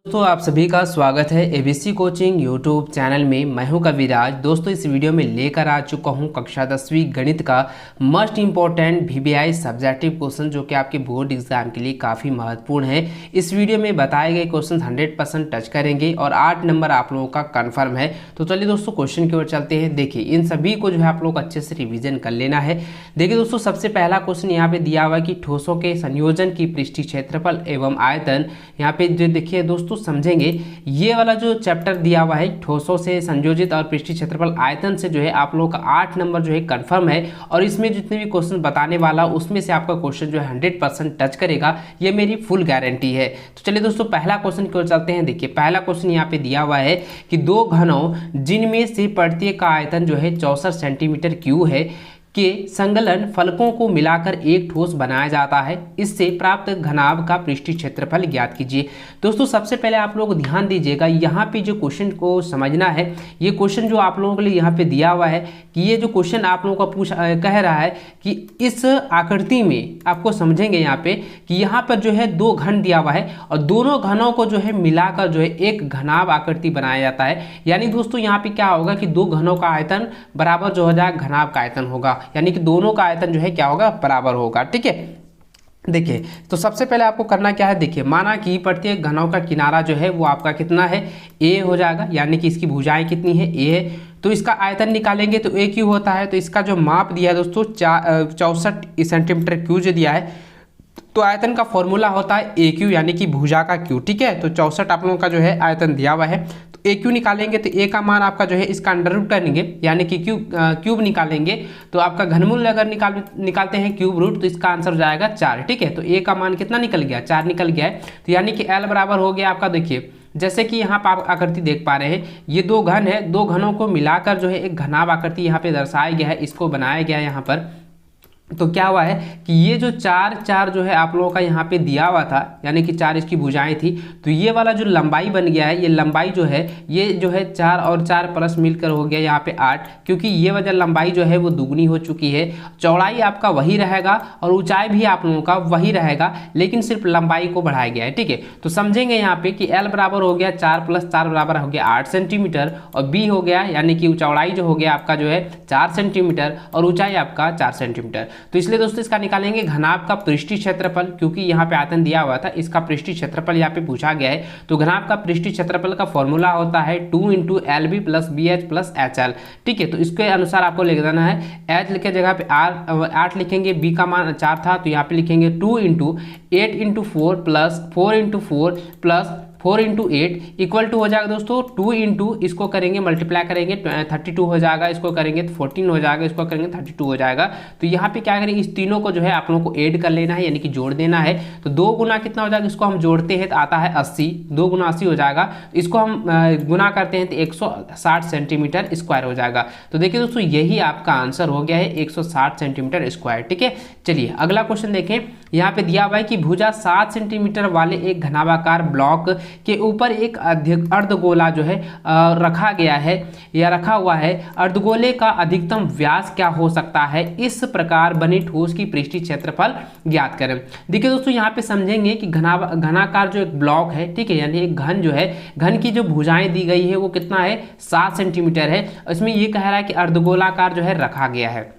दोस्तों आप सभी का स्वागत है एबीसी कोचिंग यूट्यूब चैनल में। मैं हूं कविराज। दोस्तों इस वीडियो में लेकर आ चुका हूं कक्षा 10वीं गणित का must important VBI subjective question जो कि आपके बोर्ड एग्जाम के लिए काफ़ी महत्वपूर्ण है। इस वीडियो में बताए गए क्वेश्चन 100% टच करेंगे और 8 नंबर आप लोगों का कन्फर्म है। तो चलिए दोस्तों क्वेश्चन की ओर चलते हैं। देखिए इन सभी को जो है आप लोग अच्छे से रिविजन कर लेना है। देखिए दोस्तों सबसे पहला क्वेश्चन यहाँ पे दिया हुआ है कि ठोसों के संयोजन की पृष्ठीय क्षेत्रफल एवं आयतन। यहाँ पे जो देखिए दोस्तों समझेंगे ये वाला जो चैप्टर दिया हुआ है ठोसों से संयोजित और पृष्ठीय क्षेत्रफल आयतन से जो है आप लोगों का 8 नंबर जो है कंफर्म है। और इसमें जितने भी क्वेश्चन बताने वाला उसमें से आपका क्वेश्चन जो है 100% टच करेगा, ये मेरी फुल गारंटी है। तो चलिए दोस्तों पहला क्वेश्चन की ओर चलते हैं। देखिए पहला क्वेश्चन यहाँ पे दिया हुआ है कि दो घनों जिनमें से प्रत्येक का आयतन जो है 64 सेंटीमीटर क्यूब है के संगलन फलकों को मिलाकर एक ठोस बनाया जाता है। इससे प्राप्त घनाभ का पृष्ठीय क्षेत्रफल ज्ञात कीजिए। दोस्तों सबसे पहले आप लोग ध्यान दीजिएगा, यहाँ पे जो क्वेश्चन को समझना है, ये क्वेश्चन जो आप लोगों के लिए यहाँ पे दिया हुआ है कि ये जो क्वेश्चन आप लोगों का कह रहा है कि इस आकृति में आपको समझेंगे यहाँ पे कि यहाँ पर जो है दो घन दिया हुआ है और दोनों घनों को जो है मिलाकर जो है एक घनाभ आकृति बनाया जाता है। यानी दोस्तों यहाँ पे क्या होगा कि दो घनों का आयतन बराबर जो हो जाएगा घनाभ का आयतन होगा, यानी कि दोनों का आयतन जो है क्या होगा बराबर होगा। ठीक है, देखिए तो सबसे पहले आपको करना क्या है, देखिए माना कि प्रत्येक घनों का किनारा जो है वो आपका कितना है ए हो जाएगा, यानी कि इसकी भुजाएं कितनी है ए है। तो इसका आयतन निकालेंगे तो ए क्यू होता है। तो इसका जो माप दिया है दोस्तों 64 सेंटीमीटर क्यू जो दिया है, तो आयतन का फॉर्मूला होता है ए क्यू यानी कि भुजा का क्यू। ठीक है, तो 64 आप लोगों का जो है आयतन दिया हुआ है। तो ए क्यू निकालेंगे तो ए का मान आपका जो है इसका अंडर रूट करेंगे यानी कि क्यूब निकालेंगे तो आपका घनमूल अगर निकालते हैं क्यूब रूट तो इसका आंसर हो जाएगा 4। ठीक है, तो ए का मान कितना निकल गया 4 निकल गया है। तो यानी कि एल बराबर हो गया आपका, देखिए जैसे कि यहाँ पर आप आकृति देख पा रहे हैं, ये दो घन है, दो घनों को मिलाकर जो है एक घनाभ आकृति यहाँ पे दर्शाया गया है, इसको बनाया गया है यहाँ पर। तो क्या हुआ है कि ये जो चार जो है आप लोगों का यहाँ पे दिया हुआ था, यानी कि 4 इसकी भुजाएं थी, तो ये वाला जो लंबाई बन गया है, ये लंबाई जो है ये जो है 4 और 4 प्लस मिलकर हो गया यहाँ पे 8, क्योंकि ये वजह लंबाई जो है वो दुगनी हो चुकी है। चौड़ाई आपका वही रहेगा और ऊंचाई भी आप लोगों का वही रहेगा, लेकिन सिर्फ लंबाई को बढ़ाया गया है। ठीक है, तो समझेंगे यहाँ पे कि एल बराबर हो गया 4 + 4 बराबर हो गया 8 सेंटीमीटर और बी हो गया यानी कि चौड़ाई जो हो गया आपका जो है 4 सेंटीमीटर और ऊंचाई आपका 4 सेंटीमीटर। तो इसलिए दोस्तों इसका निकालेंगे घनाभ का पृष्ठीय क्षेत्रफल, क्योंकि यहाँ पे आयतन दिया हुआ था, इसका पृष्ठीय क्षेत्रफल यहाँ पे पूछा गया है। तो घनाभ का पृष्ठीय क्षेत्रफल का फॉर्मूला होता है 2 × LB + BH + HL। ठीक है, तो इसके अनुसार आपको लिख देना है, H लिखे जगह पे 8 लिखेंगे, B का मान 4 था तो यहाँ पे लिखेंगे 2 × 8 × 4 + 4 × 4 + 4 × 8 इक्वल टू हो जाएगा दोस्तों 2 × इसको करेंगे मल्टीप्लाई करेंगे 32 हो जाएगा, इसको करेंगे तो 14 हो जाएगा, इसको करेंगे 32 हो जाएगा। तो यहाँ पे क्या करेंगे, इस तीनों को जो है आप लोगों को ऐड कर लेना है, यानी कि जोड़ देना है। तो 2 गुना कितना हो जाएगा, इसको हम जोड़ते हैं तो आता है 80, 2 गुना 80 हो जाएगा। इसको हम गुना करते हैं तो 160 सेंटीमीटर स्क्वायर हो जाएगा। तो देखिए दोस्तों यही आपका आंसर हो गया है 160 सेंटीमीटर स्क्वायर। ठीक है, चलिए अगला क्वेश्चन देखें। यहाँ पे दिया हुआ है कि भुजा 7 सेंटीमीटर वाले एक घनाभाकार ब्लॉक के ऊपर एक अर्धगोला जो है रखा गया है या रखा हुआ है। अर्धगोले का अधिकतम व्यास क्या हो सकता है, इस प्रकार बने ठोस की पृष्ठीय क्षेत्रफल ज्ञात करें। देखिए दोस्तों यहाँ पे समझेंगे कि घनाकार जो एक ब्लॉक है, ठीक है, यानी एक घन जो है, घन की जो भुजाएं दी गई है वो कितना है 7 सेंटीमीटर है। इसमें ये कह रहा है कि अर्धगोलाकार जो है रखा गया है।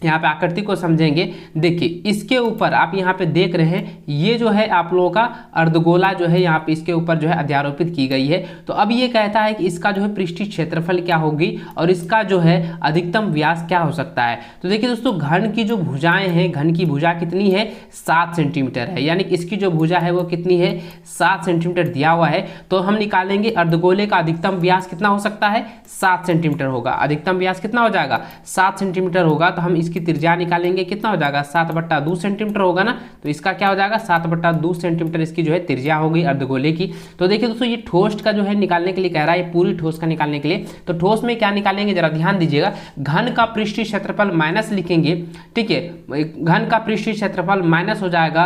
यहाँ पे आकृति को समझेंगे, देखिए इसके ऊपर आप यहाँ पे देख रहे हैं, ये जो है आप लोगों का अर्धगोला जो है यहाँ पे इसके ऊपर जो है अध्यारोपित की गई है। तो अब ये कहता है कि इसका जो है पृष्ठीय क्षेत्रफल क्या होगी और इसका जो है अधिकतम व्यास क्या हो सकता है। तो देखिए दोस्तों घन की जो भुजाएं हैं, घन की भुजा कितनी है 7 सेंटीमीटर है, यानी कि इसकी जो भुजा है वो कितनी है 7 सेंटीमीटर दिया हुआ है। तो हम निकालेंगे अर्धगोले का अधिकतम व्यास कितना हो सकता है 7 सेंटीमीटर होगा। अधिकतम व्यास कितना हो जाएगा 7 सेंटीमीटर होगा। तो हम इसकी त्रिज्या निकालेंगे, कितना हो जाएगा 7/2 सेंटीमीटर होगा ना। तो इसका क्या हो जाएगा 7/2 सेंटीमीटर इसकी जो है त्रिज्या होगी अर्धगोले की। तो देखिए दोस्तों ये ठोस का जो है निकालने के लिए कह रहा है, पूरी ठोस का निकालने के लिए। तो ठोस में क्या निकालेंगे जरा ध्यान दीजिएगा, घन का पृष्ठीय क्षेत्रफल माइनस लिखेंगे। ठीक है, घन का पृष्ठीय क्षेत्रफल माइनस हो जाएगा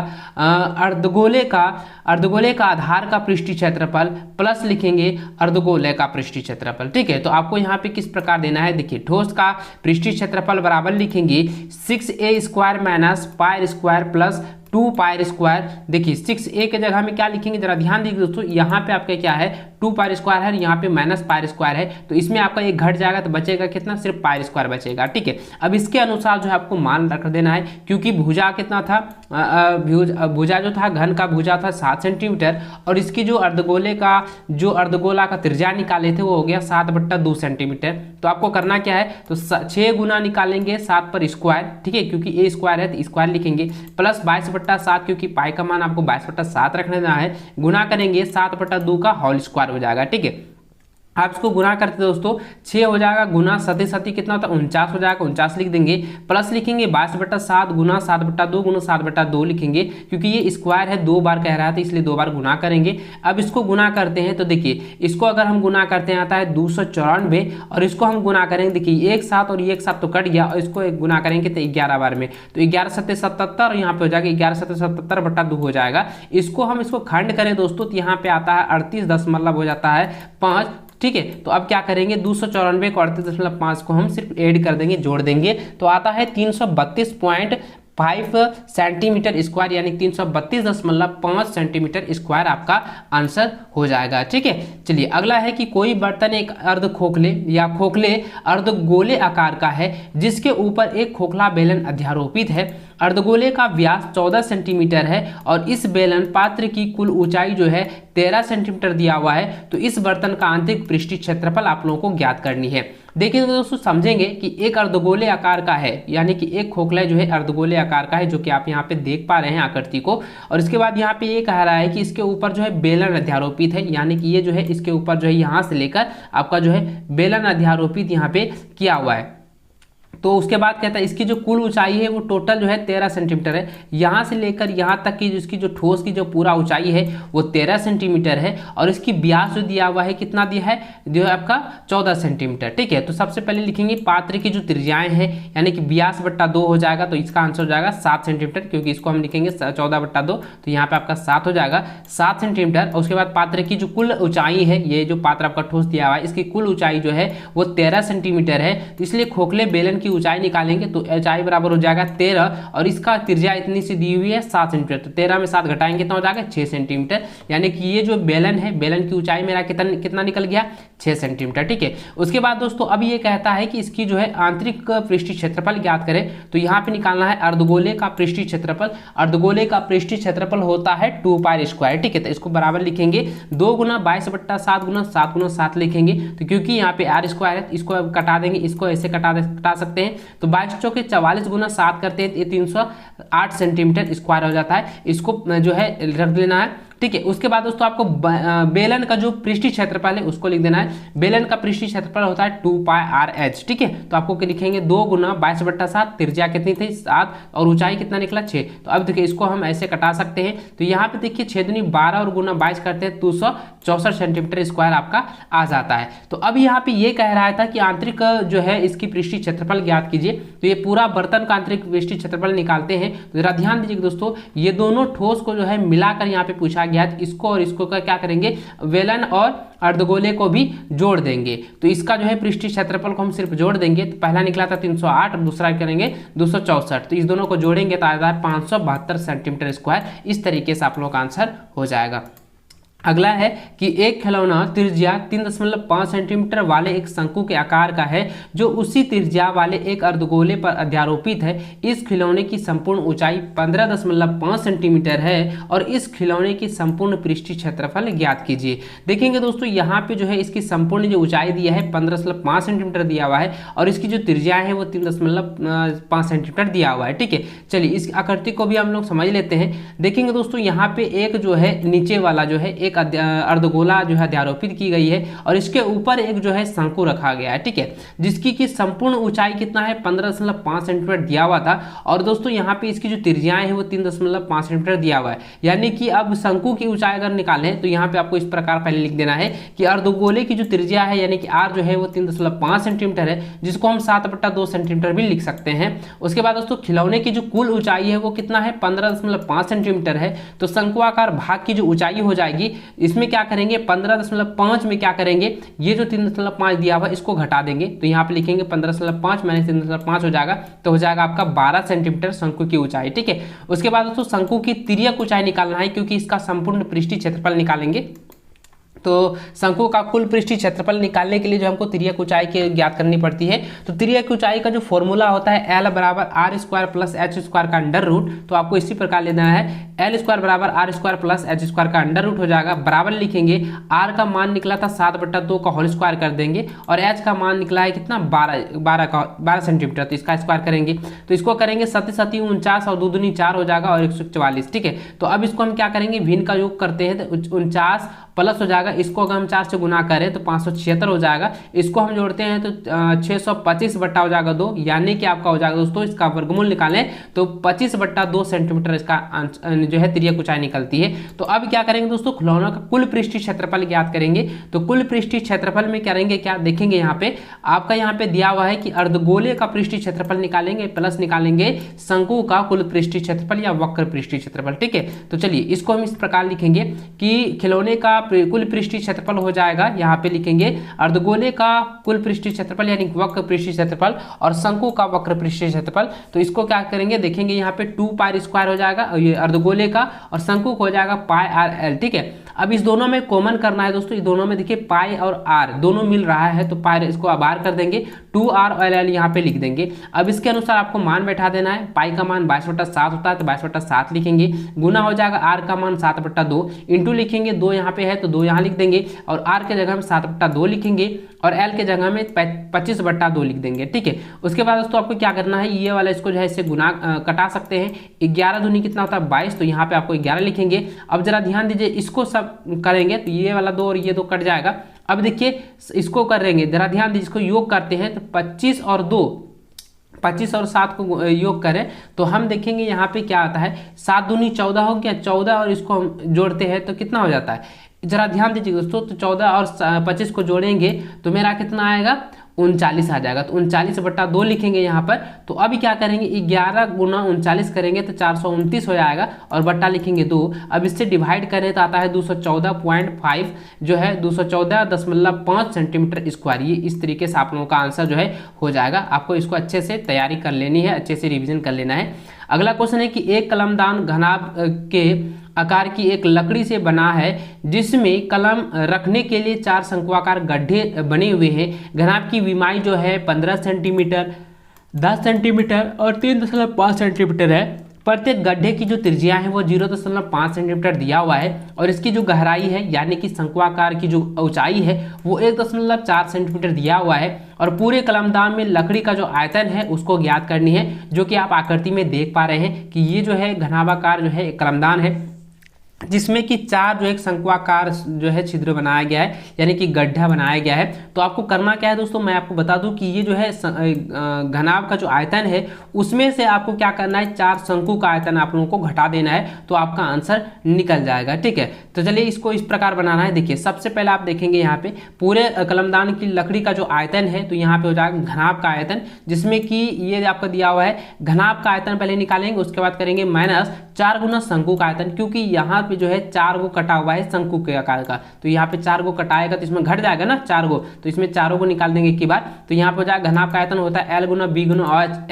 अर्धगोले का आधार का पृष्ठीय क्षेत्रफल प्लस लिखेंगे अर्धगोले का पृष्ठीय क्षेत्रफल। ठीक है, तो आपको यहाँ पे किस प्रकार देना है, देखिए ठोस का पृष्ठीय क्षेत्रफल बराबर लिखेंगे 6a² - π² + 2 पाई स्क्वायर। देखिए 6a के जगह में क्या लिखेंगे, जरा ध्यान दीजिए दोस्तों, यहाँ पे आपका क्या है 2 पाई स्क्वायर है, यहाँ पे माइनस पाई स्क्वायर है, तो इसमें आपका एक घट जाएगा तो बचेगा कितना, सिर्फ पाई स्क्वायर बचेगा। ठीक है, अब इसके अनुसार जो है आपको मान रख देना है, क्योंकि भुजा कितना था, भुजा जो था, घन का भुजा था 7 सेंटीमीटर, और इसकी जो अर्धगोले का जो अर्धगोला का त्रिज्या निकाले थे वो हो गया 7/2 सेंटीमीटर। तो आपको करना क्या है, तो 6 गुना निकालेंगे 7 पर स्क्वायर, ठीक है, क्योंकि ए स्क्वायर है तो स्क्वायर लिखेंगे, प्लस 22/7, क्योंकि पाई का मान आपको 22/7 रखने देना है, गुना करेंगे 7/2 का होल स्क्वायर हो जाएगा। ठीक है, आप इसको गुना करते दोस्तों 6 हो जाएगा, गुना 7 कितना होता है 49 हो जाएगा, 49 लिख देंगे, प्लस लिखेंगे 22/7 गुना 7/2 गुना 7/2 लिखेंगे, क्योंकि ये स्क्वायर है 2 बार कह रहा था इसलिए 2 बार गुना करेंगे। अब इसको गुना करते हैं तो देखिए इसको अगर हम गुना करते हैं आता है 294, और इसको हम गुना करेंगे, देखिए एक साथ और एक साथ तो कट गया, और इसको गुना करेंगे तो 11 बार में, तो 11 7 77, और यहाँ पे हो जाएगा 11 7 77/2 हो जाएगा। इसको खंड करें दोस्तों तो यहाँ पे आता है 38 हो जाता है 5। ठीक है, तो अब क्या करेंगे 294 को 38.5 को हम सिर्फ ऐड कर देंगे, जोड़ देंगे, तो आता है 332.5 सेंटीमीटर स्क्वायर, यानी 332.5 सेंटीमीटर स्क्वायर आपका आंसर हो जाएगा। ठीक है, चलिए अगला है कि कोई बर्तन एक अर्ध खोखले या खोखले अर्धगोले आकार का है, जिसके ऊपर एक खोखला बेलन अध्यारोपित है। अर्धगोले का व्यास 14 सेंटीमीटर है, और इस बेलन पात्र की कुल ऊंचाई जो है 13 सेंटीमीटर दिया हुआ है। तो इस बर्तन का आंतरिक पृष्ठीय क्षेत्रफल आप लोगों को ज्ञात करनी है। देखिए दोस्तों, समझेंगे कि एक अर्धगोले आकार का है, यानी कि एक खोखला जो है अर्धगोले आकार का है, जो कि आप यहाँ पे देख पा रहे हैं आकृति को, और इसके बाद यहाँ पे ये कह रहा है कि इसके ऊपर जो है बेलन अध्यारोपित है, यानी कि ये जो है इसके ऊपर जो है यहाँ से लेकर आपका जो है बेलन अध्यारोपित यहाँ पे किया हुआ है। तो उसके बाद कहता है इसकी जो कुल ऊंचाई है वो टोटल जो है 13 सेंटीमीटर है, यहाँ से लेकर यहाँ तक की इसकी जो ठोस की जो पूरा ऊंचाई है वो 13 सेंटीमीटर है, और इसकी व्यास जो दिया हुआ है कितना दिया है, जो है आपका 14 सेंटीमीटर। ठीक है, तो सबसे पहले लिखेंगे पात्र की जो त्रिज्याएं हैं, यानी कि 42/2 हो जाएगा, तो इसका आंसर हो जाएगा 7 सेंटीमीटर, क्योंकि इसको हम लिखेंगे 14/2, तो यहाँ पे आपका 7 हो जाएगा 7 सेंटीमीटर। और उसके बाद पात्र की जो कुल ऊंचाई है, ये जो पात्र आपका ठोस दिया हुआ है इसकी कुल ऊंचाई जो है वो 13 सेंटीमीटर है, तो इसलिए खोखले बेलन की ऊंचाई निकालेंगे तो ऊंचाई बराबर हो जाएगा 13, और इसका त्रिज्या इतनी सी दी हुई है 7 सेंटीमीटर, तो 13 में 7 घटाएंगे तो हो जाएगा 6 सेंटीमीटर, यानी कि ये जो बेलन है, बेलन की ऊंचाई मेरा कितना निकल गया 6 सेंटीमीटर। ठीक है, उसके बाद दोस्तों अब ये कहता है कि इसकी जो है आंतरिक पृष्ठीय क्षेत्रफल ज्ञात करें, तो यहाँ पे निकालना है अर्धगोले का पृष्ठीय क्षेत्रफल। अर्धगोले का पृष्ठीय क्षेत्रफल होता है 2 पाई स्क्वायर। ठीक है, तो इसको बराबर लिखेंगे 2 गुना 22/7 गुना 7 गुना 7 लिखेंगे, तो क्योंकि यहाँ पे r स्क्वायर है इसको कटा देंगे, इसको ऐसे कटा सकते हैं, तो 22 चौके 44 गुना 7 करते हैं, ये 308 सेंटीमीटर स्क्वायर हो जाता है, इसको जो है रख लेना है। ठीक है, उसके बाद दोस्तों आपको बेलन का जो पृष्ठीय क्षेत्रफल है उसको लिख देना है। बेलन का पृष्ठीय क्षेत्रफल होता है 2 पाई RH। ठीक है, तो आपको लिखेंगे 2 गुना 22/7, त्रिज्या कितनी थी 7, और ऊंचाई कितना निकला 6। तो अब देखिए इसको हम ऐसे कटा सकते हैं, तो यहाँ पे देखिए 6 दूनी 12 और गुना 22 करते हैं 264 सेंटीमीटर स्क्वायर आपका आ जाता है। तो अब यहाँ पे ये कह रहा था कि आंतरिक जो है इसकी पृष्ठीय क्षेत्रफल ज्ञात कीजिए, तो ये पूरा बर्तन का आंतरिक पृष्ठीय क्षेत्रफल निकालते हैं। तो जरा ध्यान दीजिए दोस्तों, ये दोनों ठोस को जो है मिलाकर यहाँ पे पूछा गया, इसको और इसको का क्या करेंगे, बेलन और अर्धगोले को भी जोड़ देंगे, तो इसका जो है पृष्ठीय क्षेत्रफल को हम सिर्फ जोड़ देंगे, तो पहला निकला था 308 और दूसरा करेंगे 264, तो इस दोनों को जोड़ेंगे तो आता है 572 सेंटीमीटर स्क्वायर। इस तरीके से आप लोगों का आंसर हो जाएगा। अगला है कि एक खिलौना त्रिज्या 3.5 सेंटीमीटर वाले एक शंकु के आकार का है, जो उसी त्रिज्या वाले एक अर्धगोले पर अध्यारोपित है। इस खिलौने की संपूर्ण ऊंचाई 15.5 सेंटीमीटर है, और इस खिलौने की संपूर्ण पृष्ठीय क्षेत्रफल ज्ञात कीजिए। देखेंगे दोस्तों यहाँ पे जो है इसकी संपूर्ण जो ऊंचाई दिया है 15.5 सेंटीमीटर दिया हुआ है, और इसकी जो त्रिज्या है वो 3.5 सेंटीमीटर दिया हुआ है। ठीक है, चलिए इस आकृति को भी हम लोग समझ लेते हैं। देखेंगे दोस्तों यहाँ पे एक जो है नीचे वाला जो है एक अर्धगोला जो है अध्यारोपित की गई है, और इसके ऊपर एक जो है शंकु रखा गया है। ठीक है, जिसकी की संपूर्ण ऊंचाई कितना है 15.5 सेंटीमीटर दिया हुआ था, और दोस्तों यहाँ पे इसकी जो त्रिज्याएं है वो 3.5 सेंटीमीटर दिया हुआ है। यानी कि अब शंकु की ऊंचाई अगर निकालें तो यहाँ पे आपको इस प्रकार पहले लिख देना है कि अर्धगोले की जो त्रिज्या है यानी कि r जो है वो 3.5 सेंटीमीटर है, जिसको हम 7/2 सेंटीमीटर भी लिख सकते हैं। उसके बाद दोस्तों खिलौने की जो कुल ऊंचाई है वो कितना है 15.5 सेंटीमीटर है, तो शंकुआकार भाग की जो ऊंचाई हो जाएगी इसमें क्या करेंगे 15.5 में क्या करेंगे, ये जो 3.5 दिया हुआ इसको घटा देंगे, तो यहाँ पे लिखेंगे 15.5 माइनस 3.5 हो जाएगा, तो हो जाएगा आपका 12 सेंटीमीटर शंकु की ऊंचाई। ठीक है, उसके बाद दोस्तों शंकु की तिर्यक ऊंचाई निकालना है, क्योंकि इसका संपूर्ण पृष्ठीय क्षेत्रफल निकालेंगे। तो शंकु का कुल पृष्ठीय क्षेत्रफल निकालने के लिए जो हमको तिर्यक ऊंचाई की ज्ञात करनी पड़ती है, तो तिर्यक ऊंचाई का जो फॉर्मूला होता है L बराबर R square plus H square का अंडर रूट, तो आपको इसी प्रकार लेना है L स्क्वायर बराबर R square plus H square का अंडर रूट हो जाएगा, बराबर लिखेंगे R का मान निकला था 7/2 का होल स्क्वायर कर देंगे, और H का मान निकला है कितना 12 सेंटीमीटर, तो इसका स्क्वायर करेंगे, तो इसको करेंगे 7 7 49 और 2 दूनी 4 हो जाएगा और 144। ठीक है, तो अब इसको हम क्या करेंगे, भिन्न का योग करते हैं, तो 49 प्लस हो जाएगा, इसको अगर हम 4 से गुना करें तो 576 हो जाएगा, इसको हम जोड़ते हैं तो 625 बट्टा हो जाएगा 2, यानी कि आपका हो जाएगा दोस्तों, इसका वर्गमूल निकालें तो 25/2 सेंटीमीटर इसका जो है तिर्यक ऊंचाई निकलती है। तो अब क्या करेंगे दोस्तों, खिलौनों का कुल पृष्ठीय क्षेत्रफल ज्ञात करेंगे, तो कुल पृष्ठीय क्षेत्रफल में करेंगे क्या, देखेंगे यहाँ पे आपका यहाँ पे दिया हुआ है कि अर्धगोले का पृष्ठीय क्षेत्रफल निकालेंगे प्लस निकालेंगे शंकु का कुल पृष्ठीय क्षेत्रफल या वक्र पृष्ठीय क्षेत्रफल। ठीक है, तो चलिए इसको हम इस प्रकार लिखेंगे कि खिलौने का कुल पृष्ठीय क्षेत्रफल हो जाएगा, यहाँ पे लिखेंगे अर्धगोले का कुल पृष्ठीय क्षेत्रफल यानी वक्र पृष्ठीय क्षेत्रफल और शंकु का वक्र पृष्ठीय क्षेत्रफल। तो इसको क्या करेंगे, देखेंगे यहाँ पे 2 पाई स्क्वायर हो जाएगा ये अर्धगोले का, और शंकु को हो जाएगा पाई आर एल। ठीक है, अब इस दोनों में कॉमन करना है दोस्तों, इस दोनों में देखिए पाई और आर दोनों मिल रहा है, तो पाई इसको बाहर कर देंगे, 2r और एल यहाँ पे लिख देंगे। अब इसके अनुसार आपको मान बैठा देना है, पाई का मान 22/7 होता है तो 22/7 लिखेंगे, गुना हो जाएगा आर का मान 7/2, इंटू लिखेंगे 2 यहाँ पे है तो 2 यहाँ लिख देंगे, और आर के जगह में 7/2 लिखेंगे और एल के जगह में 25/2 लिख देंगे। ठीक है, उसके बाद दोस्तों आपको क्या करना है, ये वाला इसको जो है इससे गुना कटा सकते हैं, 11 दूनी कितना होता है 22, तो यहाँ पे आपको 11 लिखेंगे। अब जरा ध्यान दीजिए, इसको सब करेंगे तो ये वाला 2 और ये 2 कट जाएगा। अब देखिए इसको करेंगे, जरा ध्यान दीजिए, इसको योग करते हैं तो 25 और 7 को योग करें तो हम देखेंगे यहाँ पे क्या आता है, 7 दूनी 14 हो गया, 14 और इसको हम जोड़ते हैं तो कितना हो जाता है, जरा ध्यान दीजिए दोस्तों, तो 14 और 25 को जोड़ेंगे तो मेरा कितना आएगा 39 आ जाएगा, तो 39/2 लिखेंगे यहाँ पर। तो अभी क्या करेंगे, 11 गुना 39 करेंगे तो 429 हो जाएगा, और बट्टा लिखेंगे 2। अब इससे डिवाइड करें तो आता है 214.5 जो है 214.5 सेंटीमीटर स्क्वायर। ये इस तरीके से आप लोगों का आंसर जो है हो जाएगा। आपको इसको अच्छे से तैयारी कर लेनी है, अच्छे से रिविजन कर लेना है। अगला क्वेश्चन है कि एक कलमदान घनाभ के आकार की एक लकड़ी से बना है, जिसमें कलम रखने के लिए 4 शंक्वाकार गड्ढे बने हुए हैं। घनाभ की विमाई जो है 15 सेंटीमीटर, 10 सेंटीमीटर और 3.5 सेंटीमीटर है। प्रत्येक गड्ढे की जो त्रिज्या है वो 0.5 सेंटीमीटर दिया हुआ है, और इसकी जो गहराई है यानी कि शंक्वाकार की जो ऊंचाई है वो 1.4 सेंटीमीटर दिया हुआ है। और पूरे कलमदान में लकड़ी का जो आयतन है उसको ज्ञात करनी है, जो कि आप आकृति में देख पा रहे हैं कि ये जो है घनाभाकार जो है एक कलमदान है, जिसमें कि 4 जो एक शंक्वाकार जो है छिद्र बनाया गया है, यानी कि गड्ढा बनाया गया है। तो आपको करना क्या है दोस्तों, मैं आपको बता दूं कि ये जो है घनाभ का जो आयतन है उसमें से आपको क्या करना है, 4 शंकु का आयतन आप लोगों को घटा देना है, तो आपका आंसर निकल जाएगा। ठीक है, तो चलिए इसको इस प्रकार बनाना है। देखिए सबसे पहले आप देखेंगे यहाँ पे पूरे कलमदान की लकड़ी का जो आयतन है, तो यहाँ पे हो जाएगा घनाभ का आयतन, जिसमें कि ये आपका दिया हुआ है घनाभ का आयतन पहले निकालेंगे, उसके बाद करेंगे माइनस 4 गुना शंकु का आयतन, क्योंकि यहाँ पे जो है 4 गो कटा हुआ है शंकु के आकार का, तो यहाँ पे 4 गो कटाएगा तो इसमें घट जाएगा ना 4 गो, तो इसमें 4 को निकाल देंगे एक ही बार। तो यहाँ पे हो जाएगा घनाभ का आयतन होता है L गुना B गुना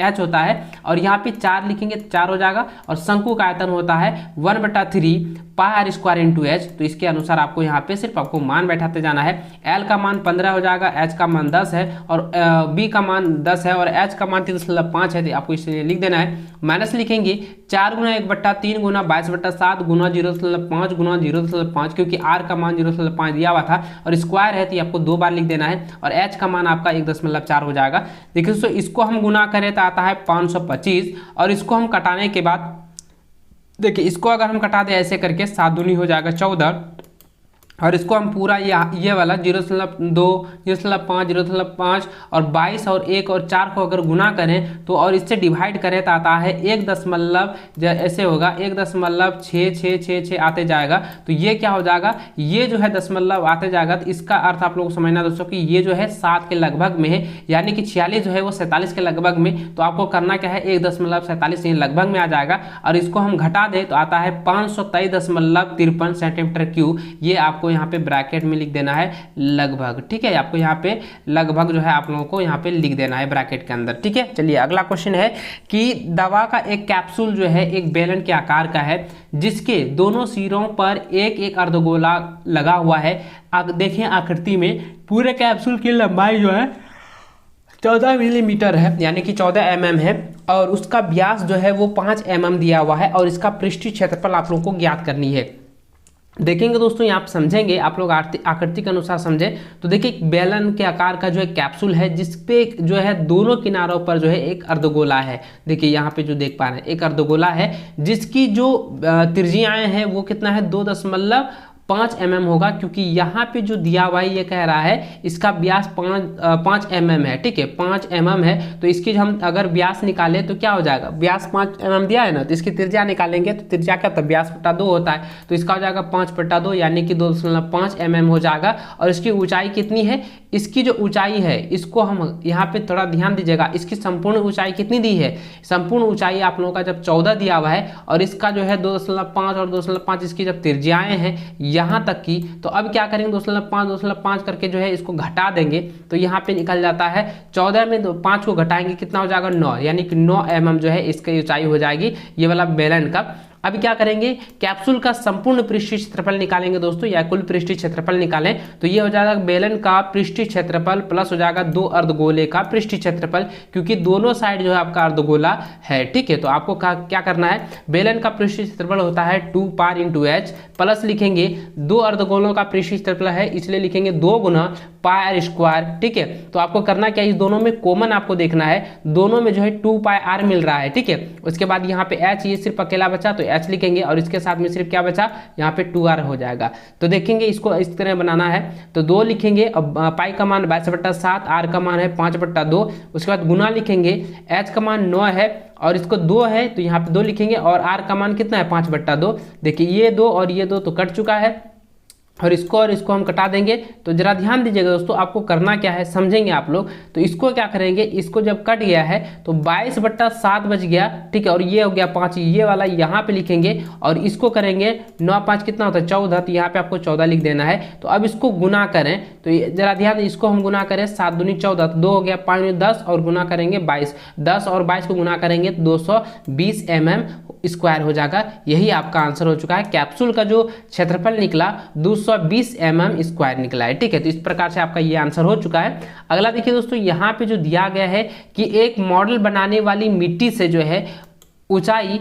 H होता है, और यहाँ पे 4 लिखेंगे 4 हो जाएगा, और शंकु का आयतन होता है 1/3 पाई आर स्क्वायर इंटू एच। तो इसके अनुसार आपको यहाँ पे सिर्फ आपको मान बैठाते जाना है। L का मान 15 हो जाएगा, H का मान 10 है, और B का मान 10 है, और H का मान 3.5 है, तो आपको इसलिए लिख देना है। माइनस लिखेंगे 4 गुना 1/3 गुना 22/7 गुना 0.5 गुना 0.5, क्योंकि R का मान 0.5 दिया हुआ था और स्क्वायर है, तो आपको 2 बार लिख देना है, और H का मान आपका 1.4 हो जाएगा। देखिए दोस्तों इसको हम गुना करें तो आता है 525, और इसको हम कटाने के बाद देखिए इसको अगर हम कटा दें ऐसे करके 7 दूनी हो जाएगा 14, और इसको हम पूरा ये वाला 0.2, 0.5, 0.5 और 22 और 1 और 4 को अगर गुना करें तो और इससे डिवाइड करें तो आता है 1 ऐसे होगा 1.66666 आते जाएगा। तो ये क्या हो जाएगा, ये जो है दशमलव आते जाएगा। तो इसका अर्थ आप लोगों को समझना दोस्तों कि ये जो है 7 के लगभग में है, यानी कि 46 जो है वो 47 के लगभग में। तो आपको करना क्या है 1.47 लगभग में आ जाएगा। और इसको हम घटा दें तो आता है 523.53 सेंटीमीटर क्यूब। ये आपको यहाँ पे ब्रैकेट में लिख देना है लगभग, ठीक है। आपको यहाँ पे लगभग जो है आप लोगों को यहाँ पे लिख देना है ब्रैकेट के अंदर, ठीक है। चलिए अगला क्वेश्चन है कि दवा का एक कैप्सूल जो है एक बेलन के आकार का है, जिसके दोनों सिरों पर एक एक अर्धगोला लगा हुआ है। देखें आकृति में पूरे कैप्सूल की लंबाई जो है 14 मिलीमीटर है, यानी कि 14 mm है, और उसका व्यास जो है वो 5 mm दिया हुआ है, और इसका पृष्ठीय क्षेत्रफल आप लोगों को ज्ञात करनी है। देखेंगे दोस्तों, यहाँ आप समझेंगे, आप लोग आकृति के अनुसार समझें तो देखिए बेलन के आकार का जो है कैप्सूल है, जिसपे जो है दोनों किनारों पर जो है एक अर्धगोला है। देखिए यहाँ पे जो देख पा रहे हैं एक अर्धगोला है, जिसकी जो त्रिज्याएं हैं वो कितना है 2.5 mm होगा, क्योंकि यहाँ पे जो दिया हुआ है ये कह रहा है इसका व्यास 5 mm है, ठीक है 5 mm है। तो इसकी हम अगर व्यास निकालें तो क्या हो जाएगा, व्यास 5 mm दिया है ना, तो इसकी त्रिज्या निकालेंगे तो त्रिज्या क्या होता है व्यास बटा 2 होता है। तो इसका हो जाएगा 5/2 यानी कि 2.5 mm हो जाएगा। और इसकी ऊंचाई कितनी है, इसकी जो ऊंचाई है इसको हम यहाँ पे थोड़ा ध्यान दीजिएगा, इसकी संपूर्ण ऊंचाई कितनी दी है, संपूर्ण ऊंचाई आप लोगों का जब 14 दिया हुआ है और इसका जो है 2.5 और 2.5 इसकी जब त्रिज्याएं हैं यहाँ तक की, तो अब क्या करेंगे 2.5 करके जो है इसको घटा देंगे। तो यहाँ पे निकल जाता है 14 में 5 को घटाएंगे कितना हो जाएगा 9, यानी कि 9 mm जो है इसकी ऊंचाई हो जाएगी ये वाला बेलन का। अभी क्या करेंगे कैप्सूल का संपूर्ण पृष्ठीय क्षेत्रफल निकालेंगे दोस्तों, या कुल पृष्ठीय क्षेत्रफल निकालें तो ये हो जाएगा बेलन का पृष्ठीय क्षेत्रफल प्लस हो जाएगा 2 अर्धगोले का पृष्ठीय क्षेत्रफल, क्योंकि दोनों साइड जो है आपका अर्धगोला है, ठीक है। तो आपको क्या करना है, बेलन का पृष्ठीय क्षेत्रफल होता है 2π × h, प्लस लिखेंगे 2 अर्धगोलों का पृष्ठीय क्षेत्रफल है इसलिए लिखेंगे 2 गुना πr², ठीक है। तो आपको करना क्या है, इस दोनों में कॉमन आपको देखना है, दोनों में जो है 2πr मिल रहा है, ठीक है। उसके बाद यहाँ पे h ये सिर्फ अकेला बचा तो h लिखेंगे, और इसके साथ में सिर्फ क्या बचा यहाँ पे 2r हो जाएगा। तो देखेंगे इसको इस तरह बनाना है तो 2 लिखेंगे, अब पाई का मान 22/7, r का मान है 5/2, उसके बाद गुना लिखेंगे, h का मान 9 है और इसको 2 है तो यहाँ पे 2 लिखेंगे, और r का मान कितना है 5/2। देखिए ये 2 और ये 2 तो कट चुका है, और इसको हम कटा देंगे। तो जरा ध्यान दीजिएगा दोस्तों, आपको करना क्या है समझेंगे आप लोग। तो इसको क्या करेंगे, इसको जब कट गया है तो 22/7 बच गया, ठीक है, और ये हो गया 5, ये वाला यहाँ पे लिखेंगे, और इसको करेंगे 9 5 कितना होता है 14, तो यहाँ पे आपको 14 लिख देना है। तो अब इसको गुना करें तो जरा ध्यान, इसको हम गुना करें 7 दूनी 14, तो 2 हो गया 5 दूनी 10 और गुना करेंगे 22, 10 और 22 को गुना करेंगे तो 220 mm² हो जाएगा। यही आपका आंसर हो चुका है। कैप्सूल का जो क्षेत्रफल निकला 220 mm² निकला है, ठीक है। तो इस प्रकार से आपका ये आंसर हो चुका है। अगला देखिए दोस्तों, यहाँ पे जो दिया गया है कि एक मॉडल बनाने वाली मिट्टी से जो है ऊंचाई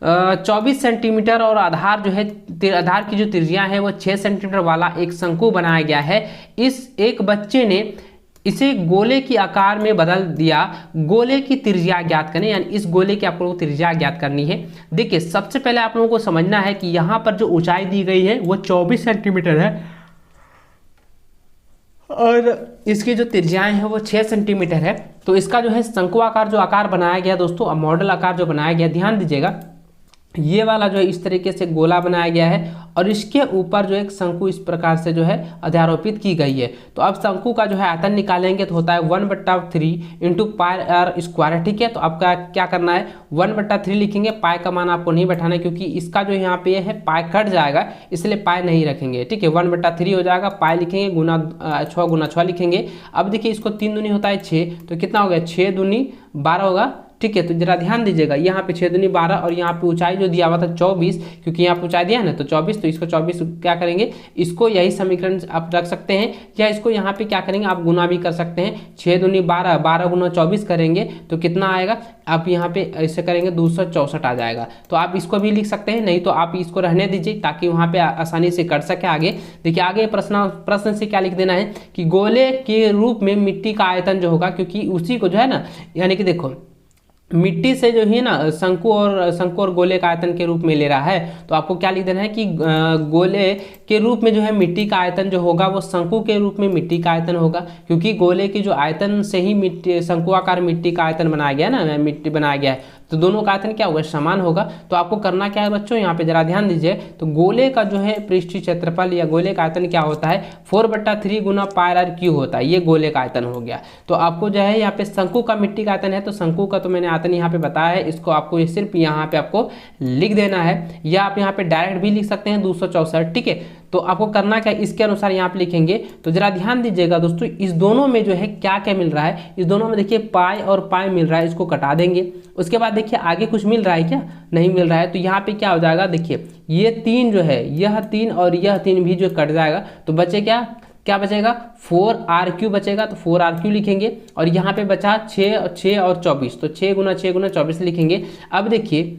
24 सेंटीमीटर और आधार जो है आधार की जो त्रिज्या है वो 6 सेंटीमीटर वाला एक शंकु बनाया गया है। इस एक बच्चे ने इसे गोले की आकार में बदल दिया, गोले की त्रिज्या ज्ञात करें, यानी इस गोले की आप लोगों को त्रिज्या ज्ञात करनी है। देखिए सबसे पहले आप लोगों को समझना है कि यहाँ पर जो ऊंचाई दी गई है वो 24 सेंटीमीटर है और इसकी जो त्रिज्याएं हैं वो 6 सेंटीमीटर है। तो इसका जो है शंकुआकार जो आकार बनाया गया दोस्तों, मॉडल आकार जो बनाया गया, ध्यान दीजिएगा ये वाला जो है इस तरीके से गोला बनाया गया है और इसके ऊपर जो एक शंकु इस प्रकार से जो है अध्यारोपित की गई है। तो अब शंकु का जो है आयतन निकालेंगे तो होता है 1/3 × πr², ठीक है। तो आपका क्या करना है 1/3 लिखेंगे, पाई का मान आपको नहीं बैठाना है क्योंकि इसका जो यहाँ पे है पाई कट जाएगा इसलिए पाई नहीं रखेंगे, ठीक है। 1/3 हो जाएगा, पाई लिखेंगे गुना 6 गुना 6 लिखेंगे। अब देखिए इसको 3 दूनी होता है 6, तो कितना हो गया 6 दूनी 12 होगा, ठीक है। तो जरा ध्यान दीजिएगा यहाँ पे 6 दूनी 12 और यहाँ पे ऊंचाई जो दिया हुआ था 24, क्योंकि यहाँ पे ऊंचाई दिया है ना तो 24, तो इसको 24 क्या करेंगे, इसको यही समीकरण आप रख सकते हैं या इसको यहाँ पे क्या करेंगे आप गुना भी कर सकते हैं। 6 दूनी 12, 12 गुना 24 करेंगे तो कितना आएगा, आप यहाँ पे ऐसे करेंगे 264 आ जाएगा। तो आप इसको भी लिख सकते हैं, नहीं तो आप इसको रहने दीजिए ताकि वहाँ पे आसानी से कर सके आगे। देखिए आगे प्रश्न से क्या लिख देना है कि गोले के रूप में मिट्टी का आयतन जो होगा, क्योंकि उसी को जो है ना, यानी कि देखो मिट्टी से जो है ना शंकु और गोले का आयतन के रूप में ले रहा है, तो आपको क्या लिख देना है कि गोले के रूप में जो है मिट्टी का आयतन जो होगा वो शंकु के रूप में मिट्टी का आयतन होगा, क्योंकि गोले की जो आयतन से ही मिट्टी शंकुआकार मिट्टी का आयतन बनाया गया ना, मिट्टी बनाया गया है, तो दोनों का आयतन क्या होगा, समान होगा। तो आपको करना क्या है बच्चों, यहाँ पे जरा ध्यान दीजिए। तो गोले का जो है पृष्ठीय क्षेत्रफल या गोले का आयतन क्या होता है, 4/3 गुना पाई r क्यू होता है, ये गोले का आयतन हो गया। तो आपको जो है यहाँ पे शंकु का मिट्टी का आयतन है, तो शंकु का तो मैंने आयतन यहाँ पे बताया है, इसको आपको ये सिर्फ यहाँ पे आपको लिख देना है, या आप यहाँ पे डायरेक्ट भी लिख सकते हैं 264, ठीक है। तो आपको करना क्या, इसके अनुसार यहाँ पे लिखेंगे। तो जरा ध्यान दीजिएगा दोस्तों, इस दोनों में जो है क्या क्या मिल रहा है, इस दोनों में देखिए पाई और पाई मिल रहा है, इसको कटा देंगे। उसके बाद देखिए आगे कुछ मिल रहा है क्या, नहीं मिल रहा है, तो यहाँ पे क्या हो जाएगा, देखिए ये 3 जो है, यह 3 और यह 3 भी जो कट जाएगा, तो बचे क्या, क्या बचेगा, 4r³ बचेगा, तो 4r³ लिखेंगे। और यहाँ पे बचा 6 और 24, तो 6 गुना 6 गुना 24 लिखेंगे। अब देखिए